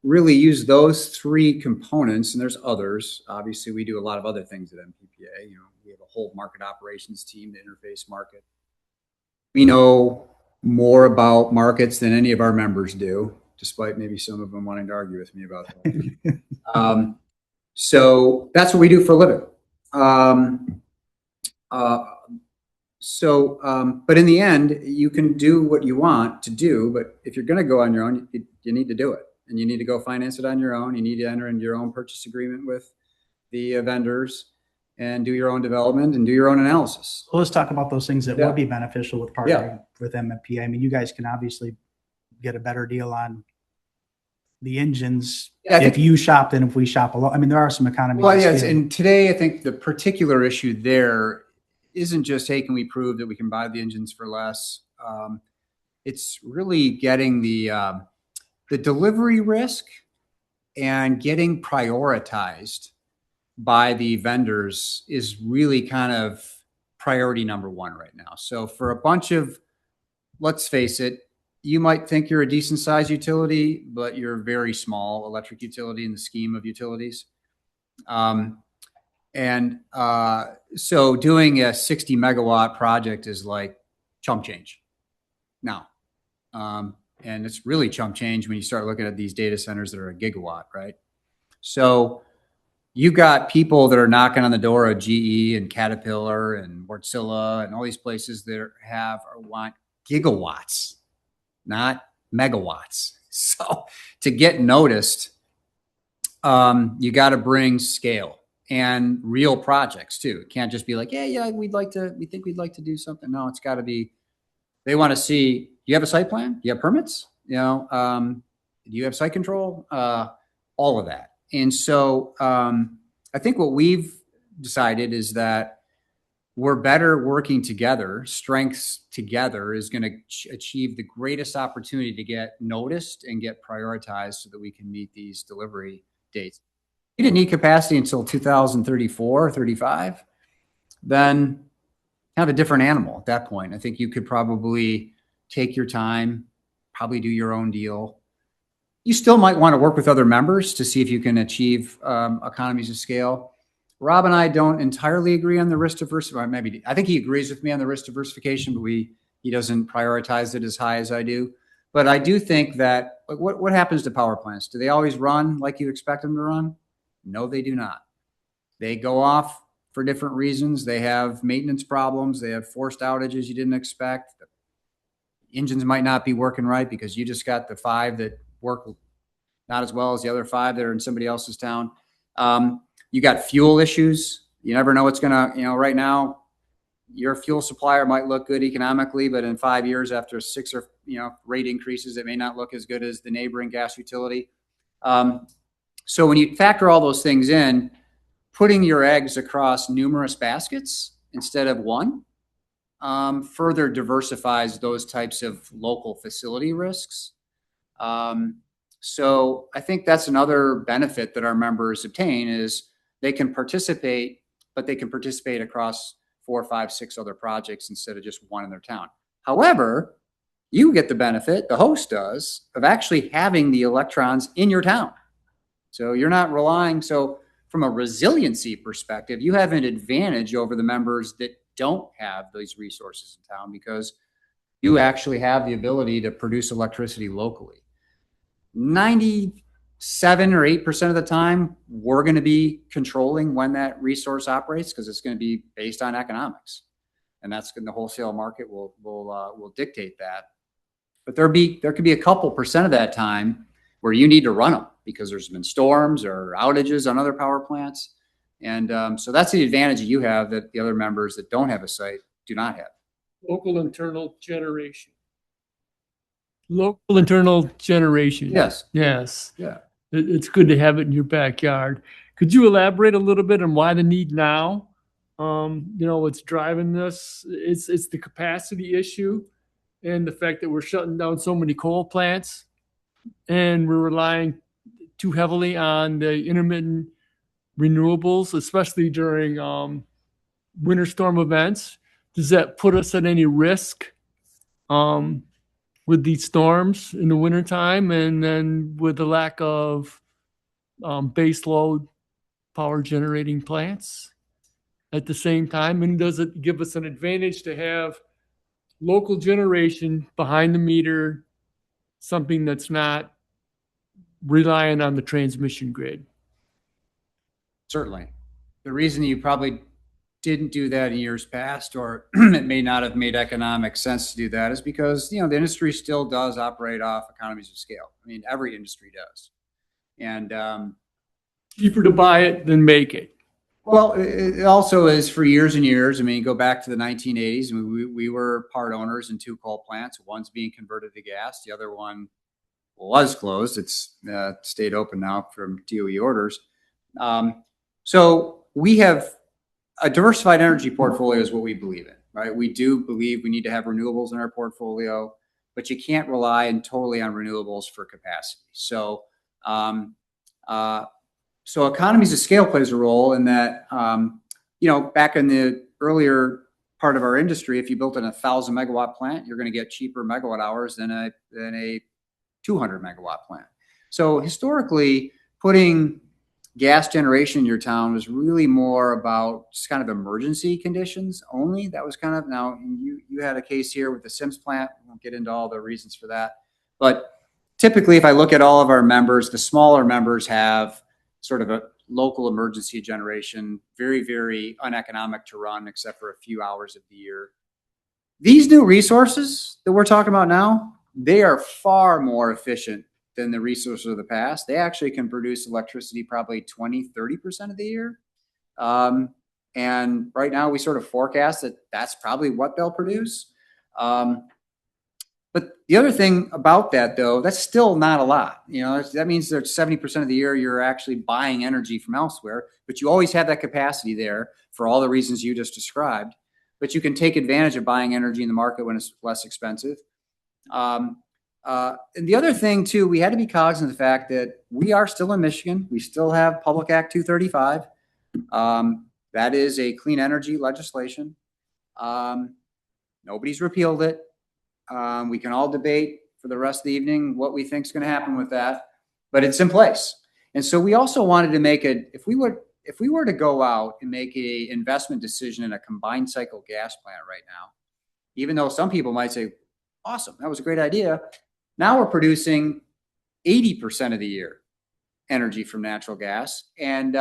really use those three components, and there's others. Obviously, we do a lot of other things at MPPA. We have a whole market operations team to interface market. We know more about markets than any of our members do, despite maybe some of them wanting to argue with me about that. So that's what we do for a living. But in the end, you can do what you want to do, but if you're going to go on your own, you need to do it. and you need to go finance it on your own. You need to enter into your own purchase agreement with the vendors and do your own development and do your own analysis. So let's talk about those things that Yeah. would be beneficial with partnering with MMP. I mean, you guys can obviously get a better deal on the engines Yeah, I if think- you shop than if we shop alone. I mean, there are some economies. Well, of yes, scale. and today I think the particular issue there isn't just, hey, can we prove that we can buy the engines for less? It's really getting the delivery risk and getting prioritized by the vendors is really kind of priority number one right now. So for a bunch of, let's face it, you might think you're a decent sized utility, but you're a very small electric utility in the scheme of utilities. So doing a 60 megawatt project is like chump change now. And it's really chump change when you start looking at these data centers that are a gigawatt, right? So you've got people that are knocking on the door of GE and Caterpillar and Wärtsilä and all these places that have or want gigawatts, not megawatts. So to get noticed, you got to bring scale and real projects too. It can't just be like, yeah, we think we'd like to do something. No, it's got to be, they want to see, do you have a site plan? Do you have permits? Do you have site control? All of that. And so I think what we've decided is that we're better working together. Strengths together is going to achieve the greatest opportunity to get noticed and get prioritized so that we can meet these delivery dates. You didn't need capacity until 2034, 35, then kind of a different animal at that point. I think you could probably take your time, probably do your own deal. You still might want to work with other members to see if you can achieve economies of scale. Rob and I don't entirely agree on the risk diversification. Maybe I think he agrees with me on the risk diversification, but he doesn't prioritize it as high as I do. But I do think that what happens to power plants? Do they always run like you expect them to run? No, they do not. They go off for different reasons. They have maintenance problems. They have forced outages you didn't expect. The engines might not be working right because you just got the 5 that work not as well as the other 5 that are in somebody else's town. You got fuel issues. You never know what's going to, right now, your fuel supplier might look good economically, but in 5 years after 6 or, rate increases, it may not look as good as the neighboring gas utility. So when you factor all those things in, putting your eggs across numerous baskets instead of one further diversifies those types of local facility risks. So I think that's another benefit that our members obtain is they can participate, but they can participate across 4, 5, 6 other projects instead of just one in their town. However, you get the benefit, the host does, of actually having the electrons in your town. So you're not relying. So from a resiliency perspective, you have an advantage over the members that don't have these resources in town because you actually have the ability to produce electricity locally. 97 or 8% of the time, we're going to be controlling when that resource operates because it's going to be based on economics, and that's the wholesale market will dictate that. But there could be a couple percent of that time where you need to run them because there's been storms or outages on other power plants, and so that's the advantage that you have that the other members that don't have a site do not have. Local internal generation. Local internal generation. Yes. Yes. Yeah. It's good to have it in your backyard. Could you elaborate a little bit on why the need now? What's driving this? It's the capacity issue and the fact that we're shutting down so many coal plants and we're relying too heavily on the intermittent renewables, especially during winter storm events. Does that put us at any risk with these storms in the wintertime and then with the lack of base load power generating plants at the same time? And does it give us an advantage to have local generation behind the meter, something that's not relying on the transmission grid? Certainly. The reason you probably didn't do that in years past, or it may not have made economic sense to do that, is because, you know, the industry still does operate off economies of scale. I mean, every industry does. And, Cheaper to buy it than make it. well, it also is for years and years. I mean, go back to the 1980s. We were part owners in 2 coal plants. One's being converted to gas. The other one was closed. It's stayed open now from DOE orders. So we have a diversified energy portfolio is what we believe in, right? We do believe we need to have renewables in our portfolio, but you can't rely totally on renewables for capacity. So, so economies of scale plays a role in that, you know, back in the earlier part of our industry, if you built an 1,000 megawatt plant, you're going to get cheaper megawatt hours than a 200 megawatt plant. So historically, putting gas generation in your town was really more about just kind of emergency conditions only. That was kind of, now you had a case here with the Sims plant. We won't get into all the reasons for that. But typically, if I look at all of our members, the smaller members have sort of a local emergency generation, very, very uneconomic to run except for a few hours of the year. These new resources that we're talking about now, they are far more efficient than the resources of the past. They actually can produce electricity probably 20-30% of the year. And right now we sort of forecast that that's probably what they'll produce. But the other thing about that, though, that's still not a lot. You know, that means that 70% of the year you're actually buying energy from elsewhere, but you always have that capacity there for all the reasons you just described. But you can take advantage of buying energy in the market when it's less expensive. And the other thing, too, we had to be cognizant of the fact that we are still in Michigan. We still have Public Act 235. That is a clean energy legislation. Nobody's repealed it. We can all debate for the rest of the evening what we think is going to happen with that, but it's in place. And so we also wanted to make if we were to go out and make a investment decision in a combined cycle gas plant right now, even though some people might say, awesome, that was a great idea. Now we're producing 80% of the year energy from natural gas. And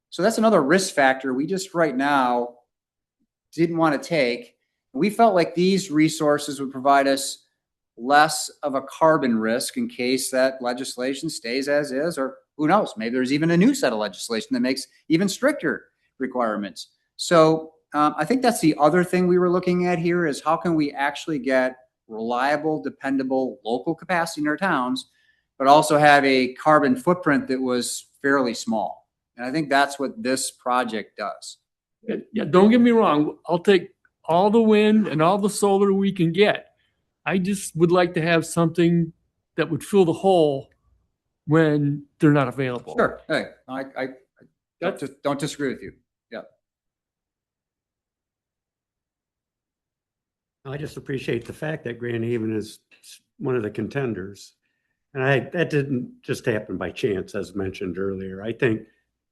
so that's another risk factor we just right now didn't want to take. We felt like these resources would provide us less of a carbon risk in case that legislation stays as is, or who knows, maybe there's even a new set of legislation that makes even stricter requirements. So I think that's the other thing we were looking at here is how can we actually get reliable, dependable local capacity in our towns, but also have a carbon footprint that was fairly small. And I think that's what this project does. Yeah, don't get me wrong. I'll take all the wind and all the solar we can get. I just would like to have something that would fill the hole when they're not available. Sure. Hey, I don't disagree with you. Yeah. I just appreciate the fact that Grand Haven is one of the contenders. And that didn't just happen by chance, as mentioned earlier. I think,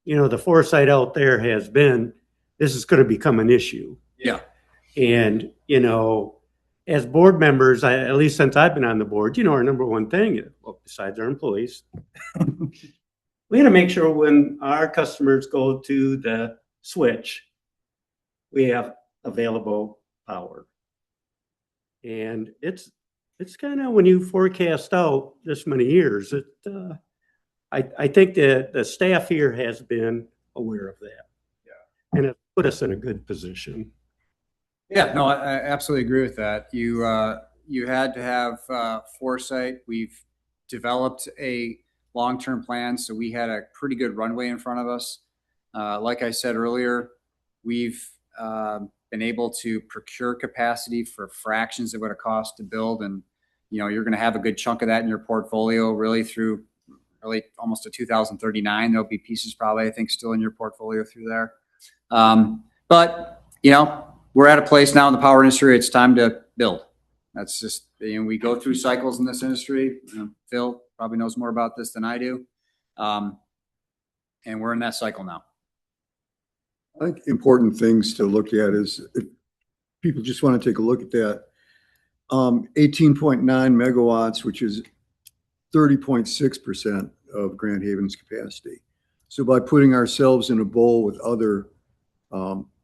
you know, the foresight out there has been, this is going to become an issue. Yeah. And, you know, as board members, at least since I've been on the board, you know, our number one thing, well, besides our employees, we got to make sure when our customers go to the switch, we have available power. And it's kind of, when you forecast out this many years, I think that the staff here has been aware of that. Yeah. And it put us in a good position. Yeah, no, I absolutely agree with that. You had to have foresight. We've developed a long-term plan, so we had a pretty good runway in front of us. Like I said earlier, we've been able to procure capacity for fractions of what it costs to build, and you know you're going to have a good chunk of that in your portfolio really through almost to 2039. There'll be pieces probably I think still in your portfolio through there, but you know. We're at a place now in the power industry. It's time to build. That's just, you know, we go through cycles in this industry. You know, Phil probably knows more about this than I do. And we're in that cycle now. I think important things to look at is if people just want to take a look at that, 18.9 megawatts, which is 30.6% of Grand Haven's capacity. So by putting ourselves in a bowl with other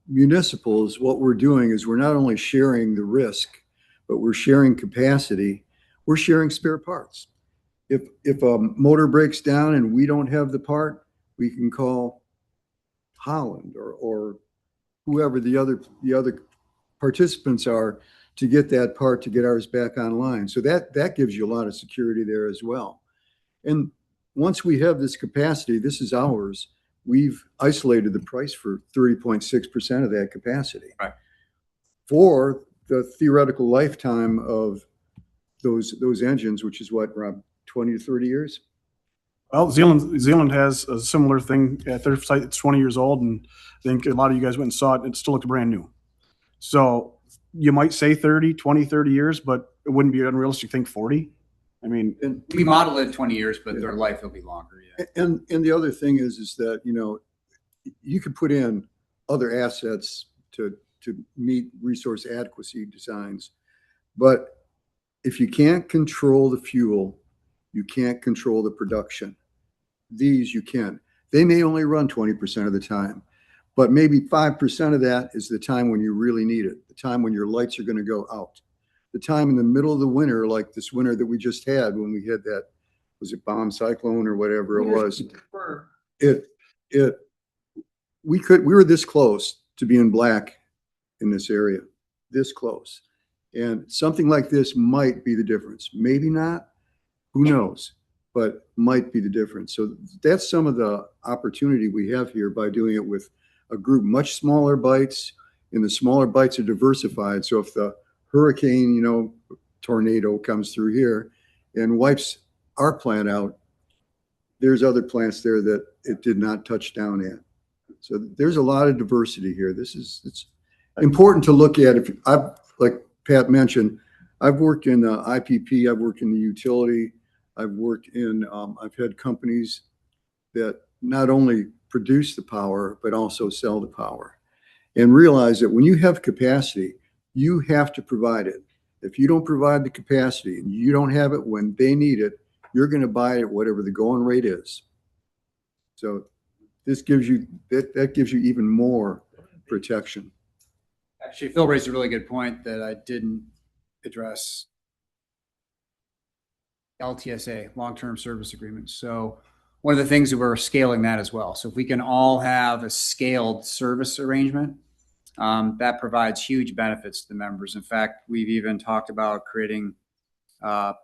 municipals, what we're doing is we're not only sharing the risk, but we're sharing capacity. We're sharing spare parts. If a motor breaks down and we don't have the part, we can call Holland or whoever the other participants are to get that part, to get ours back online. So that gives you a lot of security there as well. And once we have this capacity, this is ours. We've isolated the price for 30.6% of that capacity. Right. For the theoretical lifetime of those engines, which is what, Rob, 20 to 30 years? Well, Zealand has a similar thing at their site. It's 20 years old, and I think a lot of you guys went and saw it. It still looked brand new. So you might say 30 years, but it wouldn't be unrealistic to think 40. I mean, And We model it 20 years, but their life will be longer. Yeah. And the other thing is that, you know, you could put in other assets to meet resource adequacy designs. But if you can't control the fuel, you can't control the production. These you can. They may only run 20% of the time, but maybe 5% of that is the time when you really need it, the time when your lights are going to go out, the time in the middle of the winter, like this winter that we just had when we had that, was it bomb cyclone or whatever it was? We were this close to being black in this area, this close. And something like this might be the difference. Maybe not, who knows, but might be the difference. So that's some of the opportunity we have here by doing it with a group, much smaller bites, and the smaller bites are diversified. So if the hurricane, you know, tornado comes through here and wipes our plant out, there's other plants there that it did not touch down at. So there's a lot of diversity here. It's important to look at. If I've, like Pat mentioned, I've worked in IPP, I've worked in the utility, I've worked in, I've had companies that not only produce the power, but also sell the power. And realize that when you have capacity, you have to provide it. If you don't provide the capacity and you don't have it when they need it, you're going to buy it at whatever the going rate is. So this gives you, that gives you even more protection. Actually, Phil raised a really good point that I didn't address. LTSA, long-term service agreements. So one of the things that we're scaling that as well. So if we can all have a scaled service arrangement, that provides huge benefits to the members. In fact, we've even talked about creating, at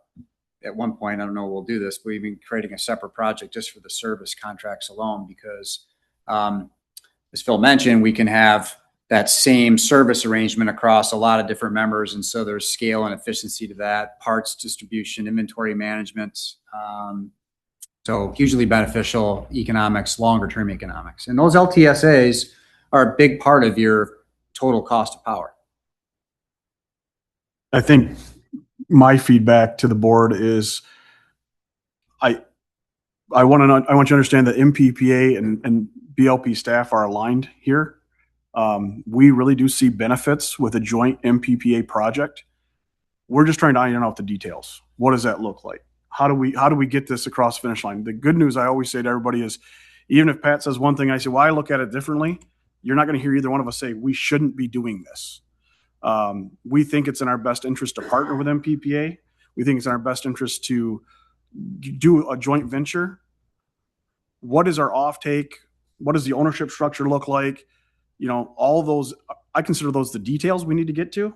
one point, I don't know, we'll do this, but we've been creating a separate project just for the service contracts alone, because as Phil mentioned, we can have that same service arrangement across a lot of different members. And so there's scale and efficiency to that, parts distribution, inventory management. So hugely beneficial economics, longer term economics. And those LTSAs are a big part of your total cost of power. I think my feedback to the board is I want you to understand that MPPA and BLP staff are aligned here. We really do see benefits with a joint MPPA project. We're just trying to iron out the details. What does that look like? How do we get this across the finish line? The good news I always say to everybody is, even if Pat says one thing, I say, well, I look at it differently. You're not going to hear either one of us say we shouldn't be doing this. We think it's in our best interest to partner with MPPA. We think it's in our best interest to do a joint venture. What is our offtake? What does the ownership structure look like? You know, all those, I consider those the details we need to get to.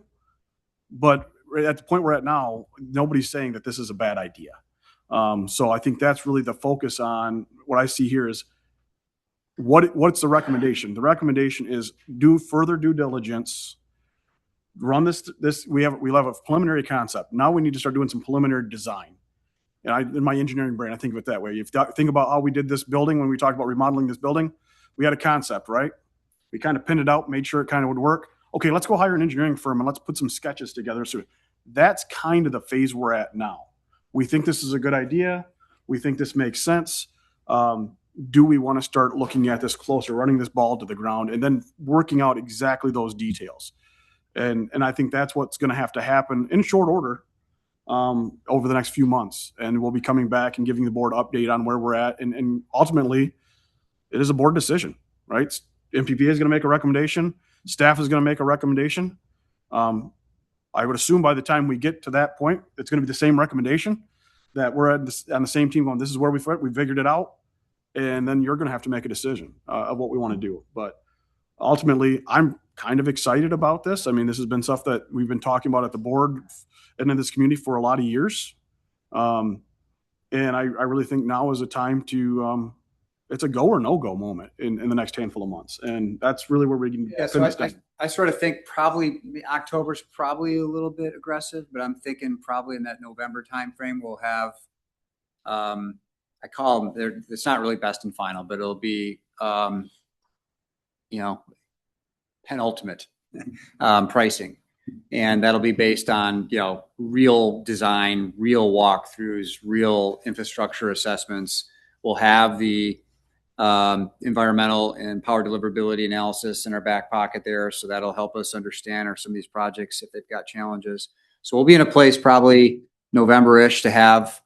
But at the point we're at now, nobody's saying that this is a bad idea. So I think that's really the focus on what I see here is what's the recommendation? The recommendation is do further due diligence, run this, we have a preliminary concept. Now we need to start doing some preliminary design. And in my engineering brain, I think of it that way. If you think about how we did this building, when we talked about remodeling this building, we had a concept, right? We kind of pinned it out, made sure it kind of would work. Okay, let's go hire an engineering firm and let's put some sketches together. So that's kind of the phase we're at now. We think this is a good idea. We think this makes sense. Do we want to start looking at this closer, running this ball to the ground, and then working out exactly those details? And I think that's what's going to have to happen in short order over the next few months. And we'll be coming back and giving the board update on where we're at. And ultimately, it is a board decision, right? MPPA is going to make a recommendation. Staff is going to make a recommendation. I would assume by the time we get to that point, it's going to be the same recommendation, that we're on the same team going, this is where we figured it out. And then you're going to have to make a decision of what we want to do. But ultimately, I'm kind of excited about this. I mean, this has been stuff that we've been talking about at the board and in this community for a lot of years. And I really think now is a time to, it's a go or no go moment in the next handful of months. And that's really where we can. Yeah, so I sort of think probably October's probably a little bit aggressive, but I'm thinking probably in that November timeframe, we'll have, I call them, it's not really best and final, but it'll be, penultimate pricing. And that'll be based on, real design, real walkthroughs, real infrastructure assessments. We'll have the environmental and power deliverability analysis in our back pocket there. So that'll help us understand some of these projects if they've got challenges. So we'll be in a place probably November-ish to have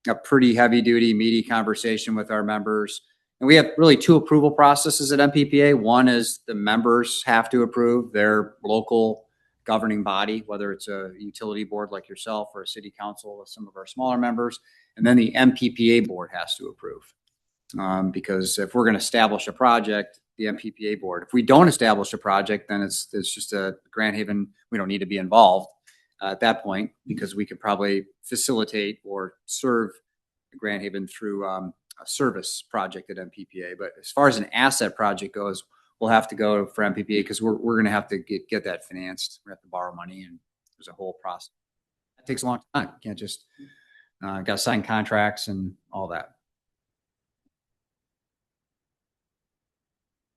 a pretty heavy duty, meaty conversation with our members. And we have really two approval processes at MPPA. One is the members have to approve, their local governing body, whether it's a utility board like yourself or a city council with some of our smaller members. And then the MPPA board has to approve. Because if we're going to establish a project, the MPPA board, if we don't establish a project, then it's just a Grand Haven. We don't need to be involved at that point, because we could probably facilitate or serve Grand Haven through a service project at MPPA. But as far as an asset project goes, we'll have to go for MPPA because we're going to have to get that financed. We have to borrow money, and there's a whole process. It takes a long time. You can't just got to sign contracts and all that.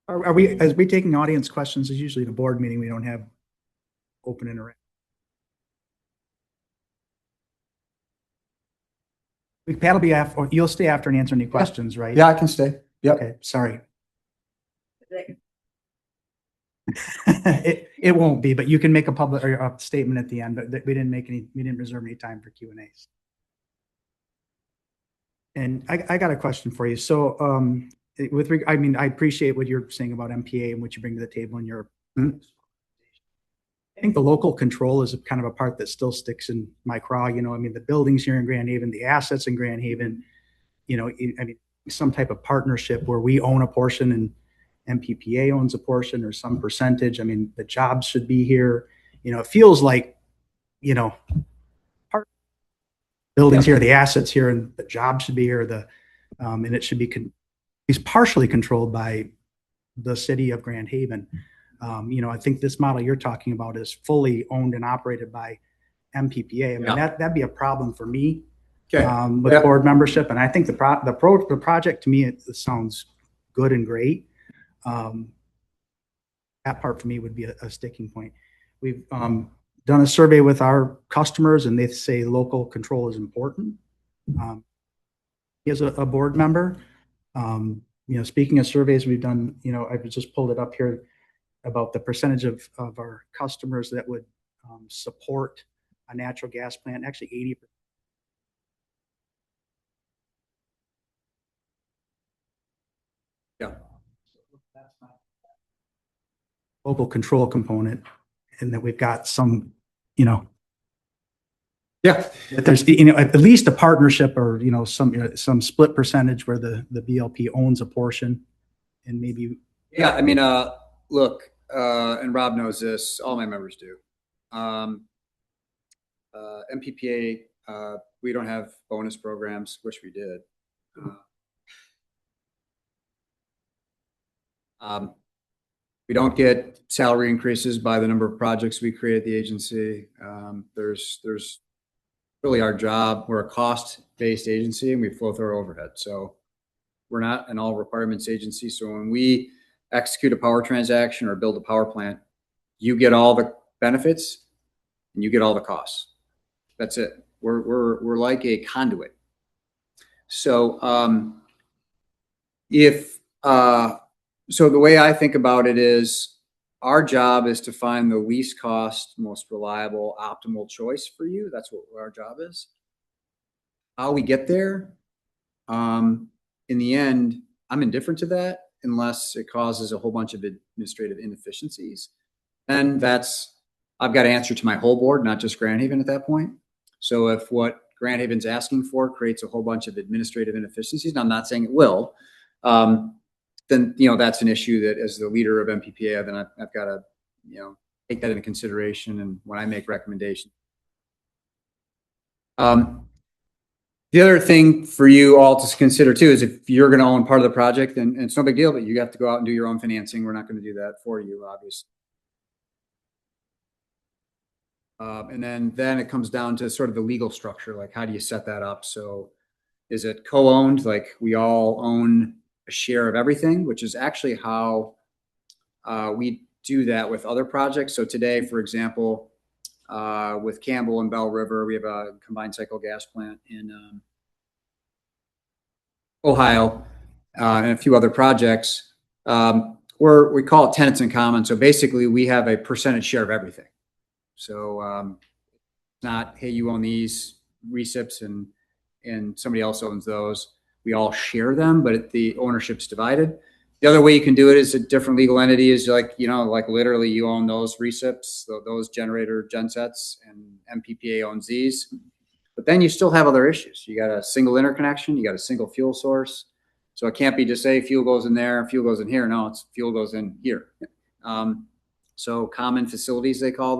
Are we taking audience questions? Is usually the board meeting, we don't have open interaction. Pat'll be after, or you'll stay after and answer any questions, right? Yeah, I can stay. Yep. Okay, sorry. It won't be, but you can make a public or a statement at the end, but we didn't reserve any time for Q&As. And I got a question for you. So, I appreciate what you're saying about MPA and what you bring to the table in your. I think the local control is kind of a part that still sticks in my craw. The buildings here in Grand Haven, the assets in Grand Haven, some type of partnership where we own a portion and MPPA owns a portion or some percentage. The jobs should be here. It feels like, buildings here, the assets here, and the jobs should be here. And it should be is partially controlled by the city of Grand Haven. I think this model you're talking about is fully owned and operated by MPPA. That'd be a problem for me with board membership. And I think the project to me, it sounds good and great. That part for me would be a sticking point. We've done a survey with our customers, and they say local control is important. As a board member, speaking of surveys we've done, I've just pulled it up here about the percentage of our customers that would support a natural gas plant. Actually, 80%. Yeah. Local control component, and that we've got some, that there's at least a partnership or some split percentage where the BLP owns a portion, and maybe. Look, and Rob knows this. All my members do. MPPA, we don't have bonus programs. Wish we did. We don't get salary increases by the number of projects we create at the agency. There's really our job. We're a cost-based agency, and we flow through our overhead. So we're not an all requirements agency. So when we execute a power transaction or build a power plant, you get all the benefits and you get all the costs. That's it. We're like a conduit. So so the way I think about it is our job is to find the least cost, most reliable, optimal choice for you. That's what our job is. How we get there, in the end, I'm indifferent to that unless it causes a whole bunch of administrative inefficiencies. then I've got to answer to my whole board, not just Grand Haven at that point. So if what Grand Haven's asking for creates a whole bunch of administrative inefficiencies, and I'm not saying it will, then, that's an issue that as the leader of MPPA, then I've got to, take that into consideration and when I make recommendations. The other thing for you all to consider too is if you're going to own part of the project, then it's no big deal, but you have to go out and do your own financing. We're not going to do that for you, obviously. And then it comes down to sort of the legal structure, like how do you set that up? So is it co-owned, like we all own a share of everything, which is actually how we do that with other projects. So today, for example, with Campbell and Bell River, we have a combined cycle gas plant in Ohio and a few other projects. We call it tenants in common. So basically, we have a percentage share of everything. So not, hey, you own these recips and somebody else owns those. We all share them, but the ownership's divided. The other way you can do it is a different legal entity is like literally you own those recips, those generator gensets, and MPPA owns these. But then you still have other issues. You got a single interconnection, you got a single fuel source. So it can't be just say fuel goes in there, fuel goes in here. No, it's fuel goes in here. So common facilities, they call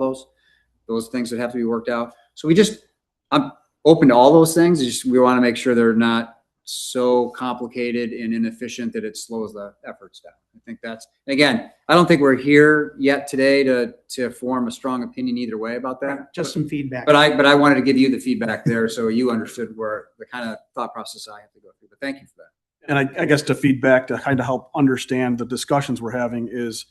those things that have to be worked out. So I'm open to all those things. We want to make sure they're not so complicated and inefficient that it slows the efforts down. I think again, I don't think we're here yet today to form a strong opinion either way about that. Just some feedback. But I wanted to give you the feedback there so you understood where the kind of thought process I have to go through. But thank you for that. And I guess to feedback to kind of help understand the discussions we're having is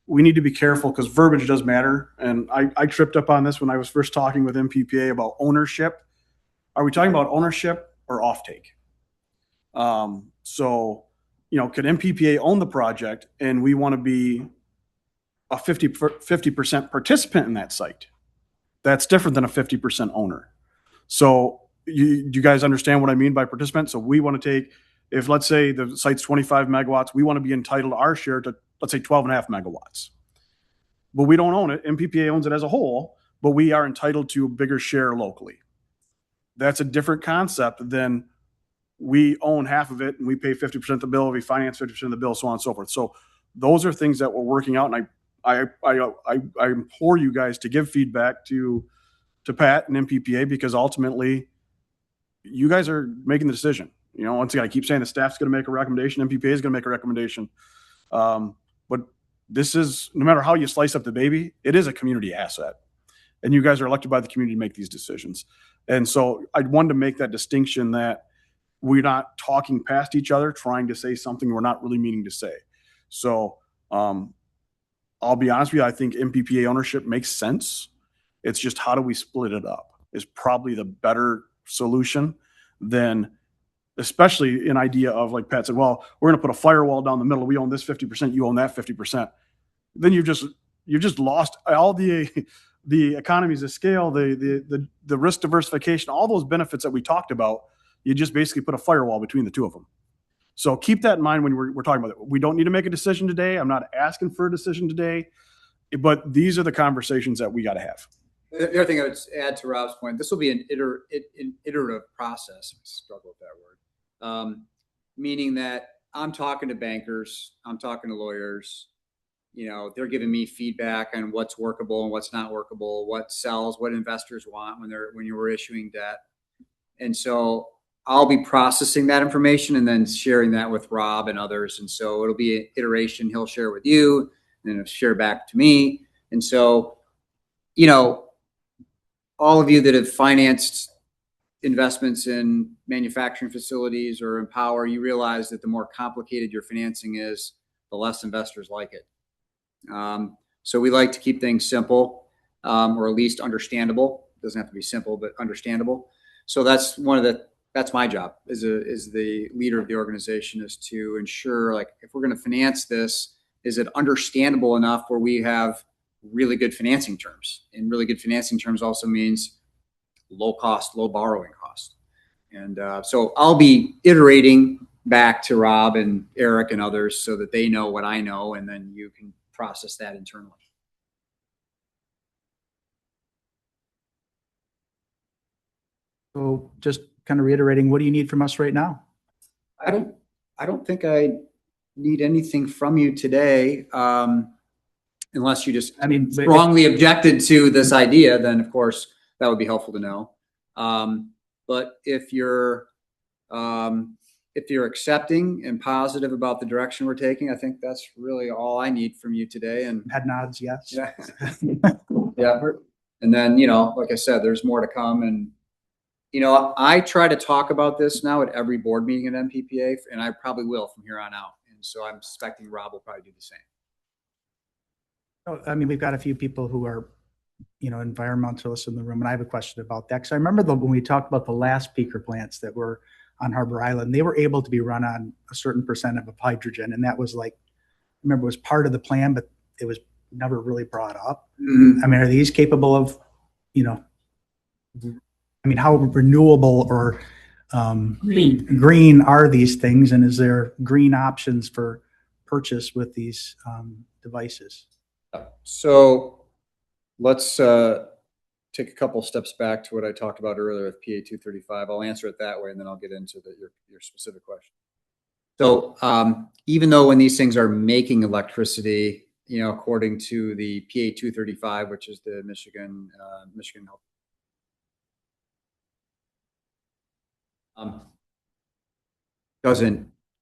we need to be careful because verbiage does matter. And I tripped up on this when I was first talking with MPPA about ownership. Are we talking about ownership or offtake? So, could MPPA own the project and we want to be a 50% participant in that site? That's different than a 50% owner. So do you guys understand what I mean by participant? So we want to take, if let's say the site's 25 megawatts, we want to be entitled to our share to, let's say 12.5 megawatts. But we don't own it. MPPA owns it as a whole, but we are entitled to a bigger share locally. That's a different concept than we own half of it and we pay 50% of the bill, we finance 50% of the bill, so on and so forth. So those are things that we're working out. And I implore you guys to give feedback to Pat and MPPA because ultimately you guys are making the decision. Once again, I keep saying the staff's going to make a recommendation, MPPA is going to make a recommendation. But this is, no matter how you slice up the baby, it is a community asset. And you guys are elected by the community to make these decisions. And so I wanted to make that distinction that we're not talking past each other, trying to say something we're not really meaning to say. So I'll be honest with you, I think MPPA ownership makes sense. It's just how do we split it up is probably the better solution than, especially an idea of, like Pat said, well, we're going to put a firewall down the middle. We own this 50%, you own that 50%. Then you've just lost all the economies of scale, the risk diversification, all those benefits that we talked about. You just basically put a firewall between the two of them. So keep that in mind when we're talking about it. We don't need to make a decision today. I'm not asking for a decision today, but these are the conversations that we got to have. The other thing I would add to Rob's point, this will be an iterative process. I struggle with that word. Meaning that I'm talking to bankers, I'm talking to lawyers, they're giving me feedback on what's workable and what's not workable, what sells, what investors want when you were issuing debt. And so I'll be processing that information and then sharing that with Rob and others. And so it'll be an iteration. He'll share with you and it'll share back to me. And so, all of you that have financed investments in manufacturing facilities or in power, you realize that the more complicated your financing is, the less investors like it. So we like to keep things simple, or at least understandable. It doesn't have to be simple, but understandable. So that's that's my job as the leader of the organization, is to ensure, like, if we're going to finance this, is it understandable enough where we have really good financing terms? And really good financing terms also means low cost, low borrowing cost. And so I'll be iterating back to Rob and Eric and others so that they know what I know, and then you can process that internally. So just kind of reiterating, what do you need from us right now? I don't think I need anything from you today, unless you just I mean, but if- strongly objected to this idea, then of course that would be helpful to know. But if you're accepting and positive about the direction we're taking, I think that's really all I need from you today. And head nods, yes. yeah, yeah. And then, you know, like I said, there's more to come. And, you know, I try to talk about this now at every board meeting at MPPA, and I probably will from here on out. And so I'm suspecting Rob will probably do the same. I mean, we've got a few people who are, you know, environmentalists in the room, and I have a question about that. Because I remember when we talked about the last peaker plants that were on Harbor Island, they were able to be run on a certain percent of hydrogen, and that was like, I remember it was part of the plan, but it was never really brought up. I mean, are these capable of, you know, I mean, how renewable or green are these things, and is there green options for purchase with these devices? So let's take a couple steps back to what I talked about earlier with PA 235. I'll answer it that way, and then I'll get into your specific question. So even though when these things are making electricity, you know, according to the PA 235, which is the Michigan Health,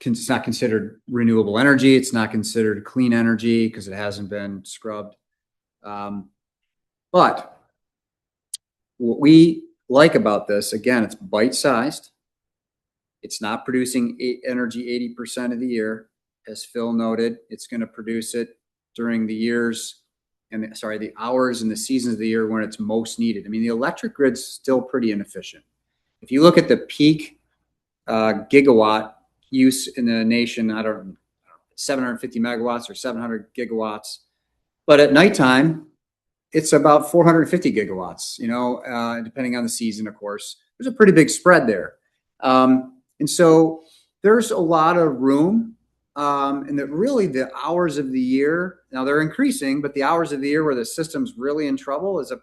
it's not considered renewable energy. It's not considered clean energy because it hasn't been scrubbed. But what we like about this, again, it's bite-sized. It's not producing energy 80% of the year. As Phil noted, it's going to produce it during the years and the hours and the seasons of the year when it's most needed. I mean, the electric grid's still pretty inefficient. If you look at the peak gigawatt use in the nation, 750 megawatts or 700 gigawatts, but at nighttime, it's about 450 gigawatts, you know, depending on the season, of course. There's a pretty big spread there. And so there's a lot of room, and that really the hours of the year, now they're increasing, but the hours of the year where the system's really in trouble is a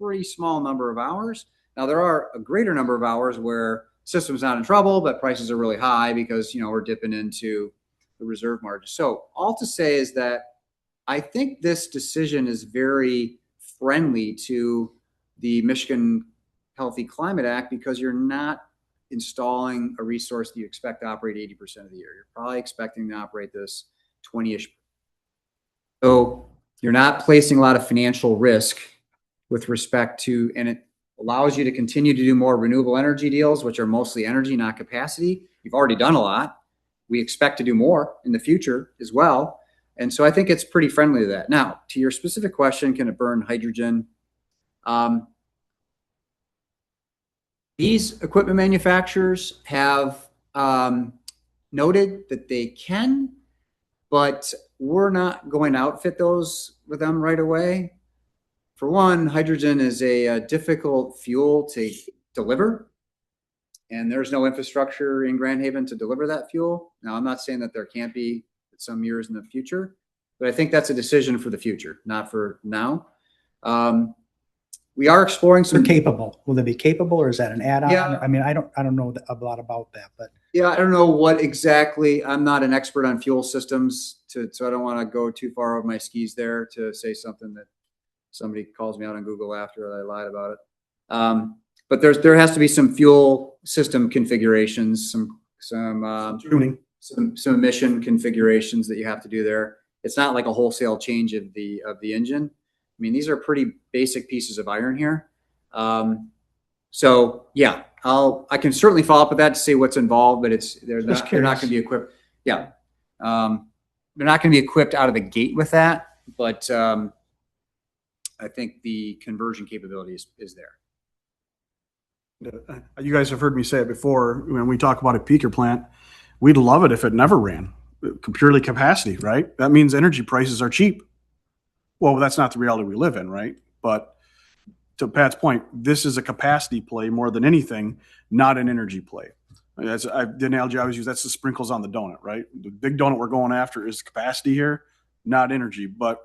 pretty small number of hours. Now there are a greater number of hours where system's not in trouble, but prices are really high because, you know, we're dipping into the reserve margin. So all to say is that I think this decision is very friendly to the Michigan Healthy Climate Act because you're not installing a resource that you expect to operate 80% of the year. You're probably expecting to operate this 20-ish. So you're not placing a lot of financial risk with respect to, and it allows you to continue to do more renewable energy deals, which are mostly energy, not capacity. You've already done a lot. We expect to do more in the future as well. And so I think it's pretty friendly to that. Now, to your specific question, can it burn hydrogen? These equipment manufacturers have noted that they can, but we're not going to outfit those with them right away. For one, hydrogen is a difficult fuel to deliver, and there's no infrastructure in Grand Haven to deliver that fuel. Now, I'm not saying that there can't be some years in the future, but I think that's a decision for the future, not for now. We are exploring some. They're capable. Will they be capable, or is that an add-on? Yeah. I mean, I don't know a lot about that, but Yeah, I don't know what exactly. I'm not an expert on fuel systems, so I don't want to go too far over my skis there to say something that somebody calls me out on Google after I lied about it. But there has to be some fuel system configurations, some Tuning. some emission configurations that you have to do there. It's not like a wholesale change of the engine. I mean, these are pretty basic pieces of iron here. So yeah, I can certainly follow up with that to see what's involved, but they're not going to be equipped. Yeah. They're not going to be equipped out of the gate with that, but I think the conversion capability is there. You guys have heard me say it before. When we talk about a peaker plant, we'd love it if it never ran. Purely capacity, right? That means energy prices are cheap. Well, that's not the reality we live in, right? But to Pat's point, this is a capacity play more than anything, not an energy play. The analogy I always use, that's the sprinkles on the donut, right? The big donut we're going after is capacity here, not energy. But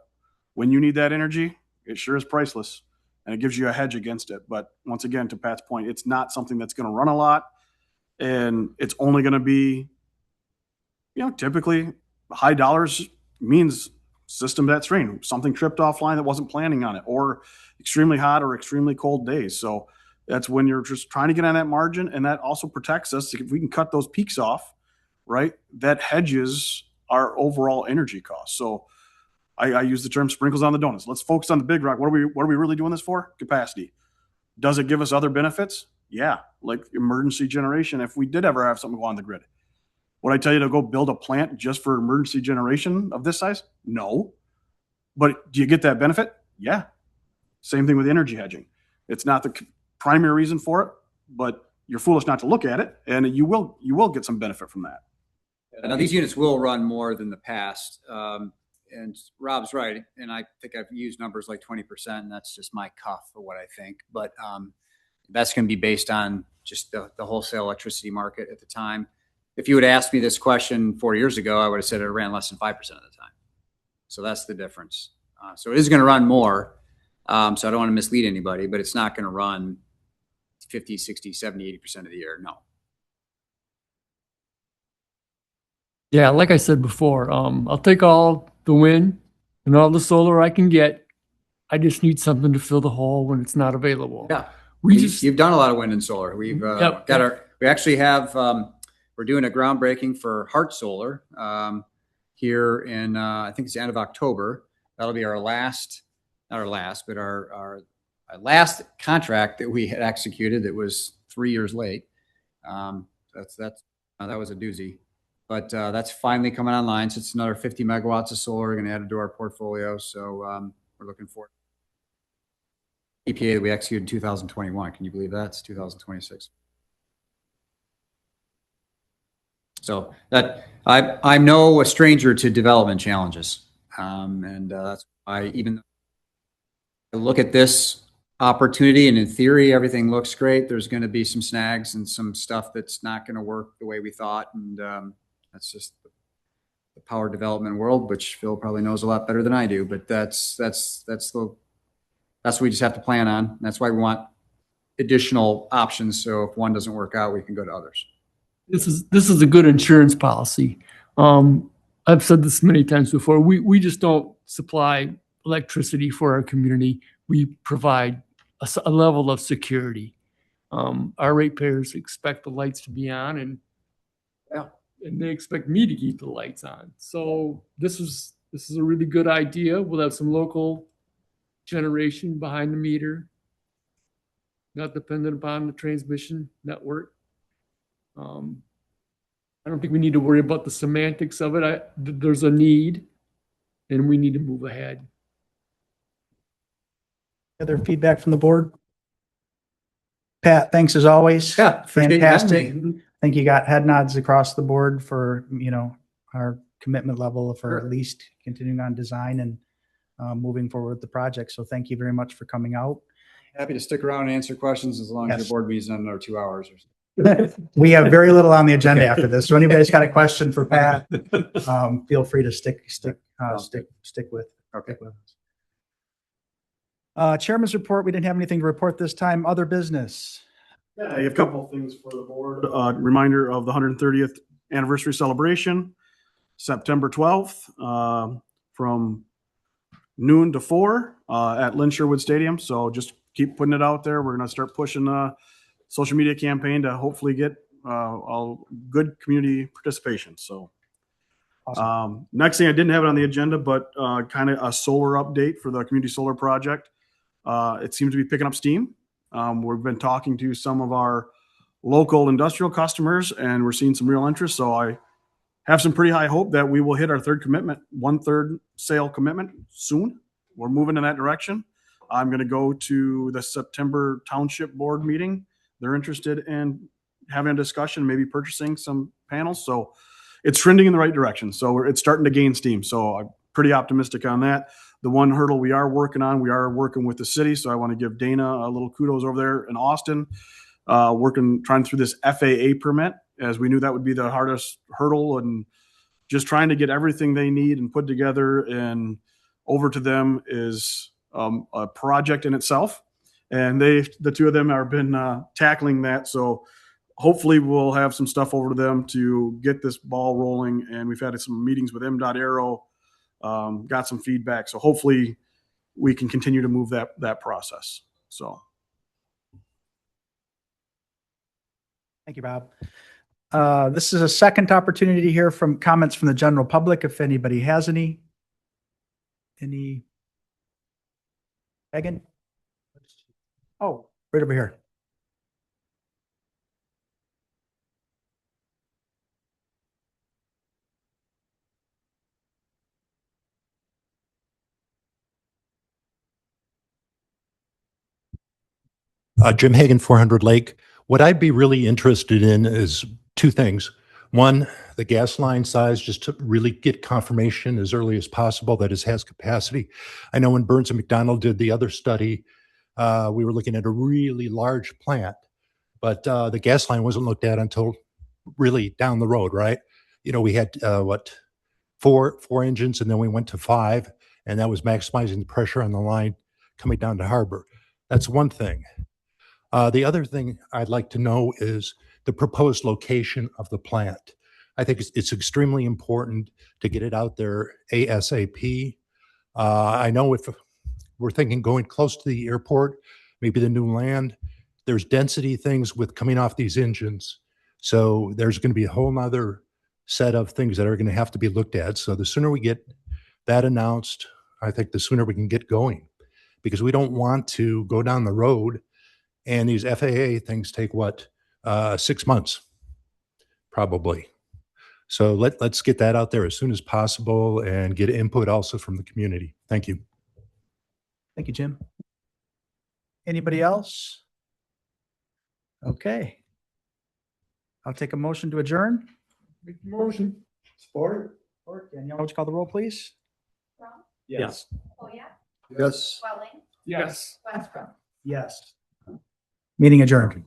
when you need that energy, it sure is priceless. and it gives you a hedge against it. But once again, to Pat's point, it's not something that's going to run a lot, and it's only going to be, typically high dollars means system that strain, something tripped offline that wasn't planning on it, or extremely hot or extremely cold days. So that's when you're just trying to get on that margin, and that also protects us. If we can cut those peaks off, right, that hedges our overall energy costs. So I use the term sprinkles on the donuts. Let's focus on the big rock. What are we really doing this for? Capacity. Does it give us other benefits? Yeah, like emergency generation. If we did ever have something go on the grid, would I tell you to go build a plant just for emergency generation of this size? No. But do you get that benefit? Yeah. Same thing with energy hedging. It's not the primary reason for it, but you're foolish not to look at it, and you will get some benefit from that. Now, these units will run more than the past. And Rob's right. And I think I've used numbers like 20%, and that's just my cuff for what I think. But that's going to be based on just the wholesale electricity market at the time. If you would ask me this question 4 years ago, I would have said it ran less than 5% of the time. So that's the difference. So it is going to run more. So I don't want to mislead anybody, but it's not going to run 50, 60, 70, 80% of the year. No. Yeah, like I said before, I'll take all the wind and all the solar I can get. I just need something to fill the hole when it's not available. Yeah. You've You've done a lot of wind and solar. We've Yep. we actually have, we're doing a groundbreaking for Hart Solar here in, I think it's the end of October. That'll be our last, not our last, but our last contract that we had executed that was 3 years late. That was a doozy, but that's finally coming online. So it's another 50 megawatts of solar. We're going to add it to our portfolio. So we're looking forward. EPA that we executed in 2021. Can you believe that? It's 2026. So that I'm no stranger to development challenges. And that's why even though I look at this opportunity and in theory, everything looks great, there's going to be some snags and some stuff that's not going to work the way we thought. And that's just the power development world, which Phil probably knows a lot better than I do, but that's what we just have to plan on. That's why we want additional options. So if one doesn't work out, we can go to others. This is a good insurance policy. I've said this many times before. We just don't supply electricity for our community. We provide a level of security. Our ratepayers expect the lights to be on, and they expect me to keep the lights on. So this is a really good idea. We'll have some local generation behind the meter, not dependent upon the transmission network. I don't think we need to worry about the semantics of it. There's a need, and we need to move ahead. Other feedback from the board? Pat, thanks as always. Yeah, appreciate you having fantastic. me. I think you got head nods across the board for, our commitment level for at least continuing on design and moving forward with the project. So thank you very much for coming out. Happy to stick around and answer questions as long as Yes. your board meeting's not another 2 hours or something. We have very little on the agenda after this. So anybody's got a question for Pat, feel free to stick with. Okay. Chairman's report. We didn't have anything to report this time. Other business. Yeah, I have a couple of things for the board. Reminder of the 130th anniversary celebration, September 12th, from noon to 4 at Lynn Sherwood Stadium. So just keep putting it out there. We're going to start pushing a social media campaign to hopefully get all good community participation. So Awesome. next thing, I didn't have it on the agenda, but kind of a solar update for the community solar project. It seems to be picking up steam. We've been talking to some of our local industrial customers, and we're seeing some real interest. So I have some pretty high hope that we will hit our third commitment, 1/3 sale commitment soon. We're moving in that direction. I'm going to go to the September Township Board meeting. They're interested in having a discussion, maybe purchasing some panels. So it's trending in the right direction. So it's starting to gain steam. So I'm pretty optimistic on that. The one hurdle we are working on, we are working with the city. So I want to give Dana a little kudos over there in Austin, trying through this FAA permit, as we knew that would be the hardest hurdle, and just trying to get everything they need and put together and over to them is a project in itself. And the two of them have been tackling that. So hopefully we'll have some stuff over to them to get this ball rolling. And we've had some meetings with M.Aero, got some feedback. So hopefully we can continue to move that process. So. Thank you, Bob. This is a second opportunity to hear from comments from the general public, if anybody has any. Megan? Oh, right over here. Jim Hagan, 400 Lake. What I'd be really interested in is two things. One, the gas line size, just to really get confirmation as early as possible that it has capacity. I know when Burns and McDonald did the other study, we were looking at a really large plant, but the gas line wasn't looked at until really down the road, right? You know, we had four engines, and then we went to 5, and that was maximizing the pressure on the line coming down to Harbor. That's one thing. The other thing I'd like to know is the proposed location of the plant. I think it's extremely important to get it out there ASAP. I know if we're thinking going close to the airport, maybe the new land, there's density things with coming off these engines. So there's going to be a whole nother set of things that are going to have to be looked at. So the sooner we get that announced, I think the sooner we can get going, because we don't want to go down the road and these FAA things take 6 months, probably. So let's get that out there as soon as possible and get input also from the community. Thank you. Thank you, Jim. Anybody else? Okay. I'll take a motion to adjourn. Make the motion. Support. Danielle, would you call the roll, please? Crum, Yes. Polyak, Yes. Swelling, Yes. Westbrook. Yes. Meeting adjourned.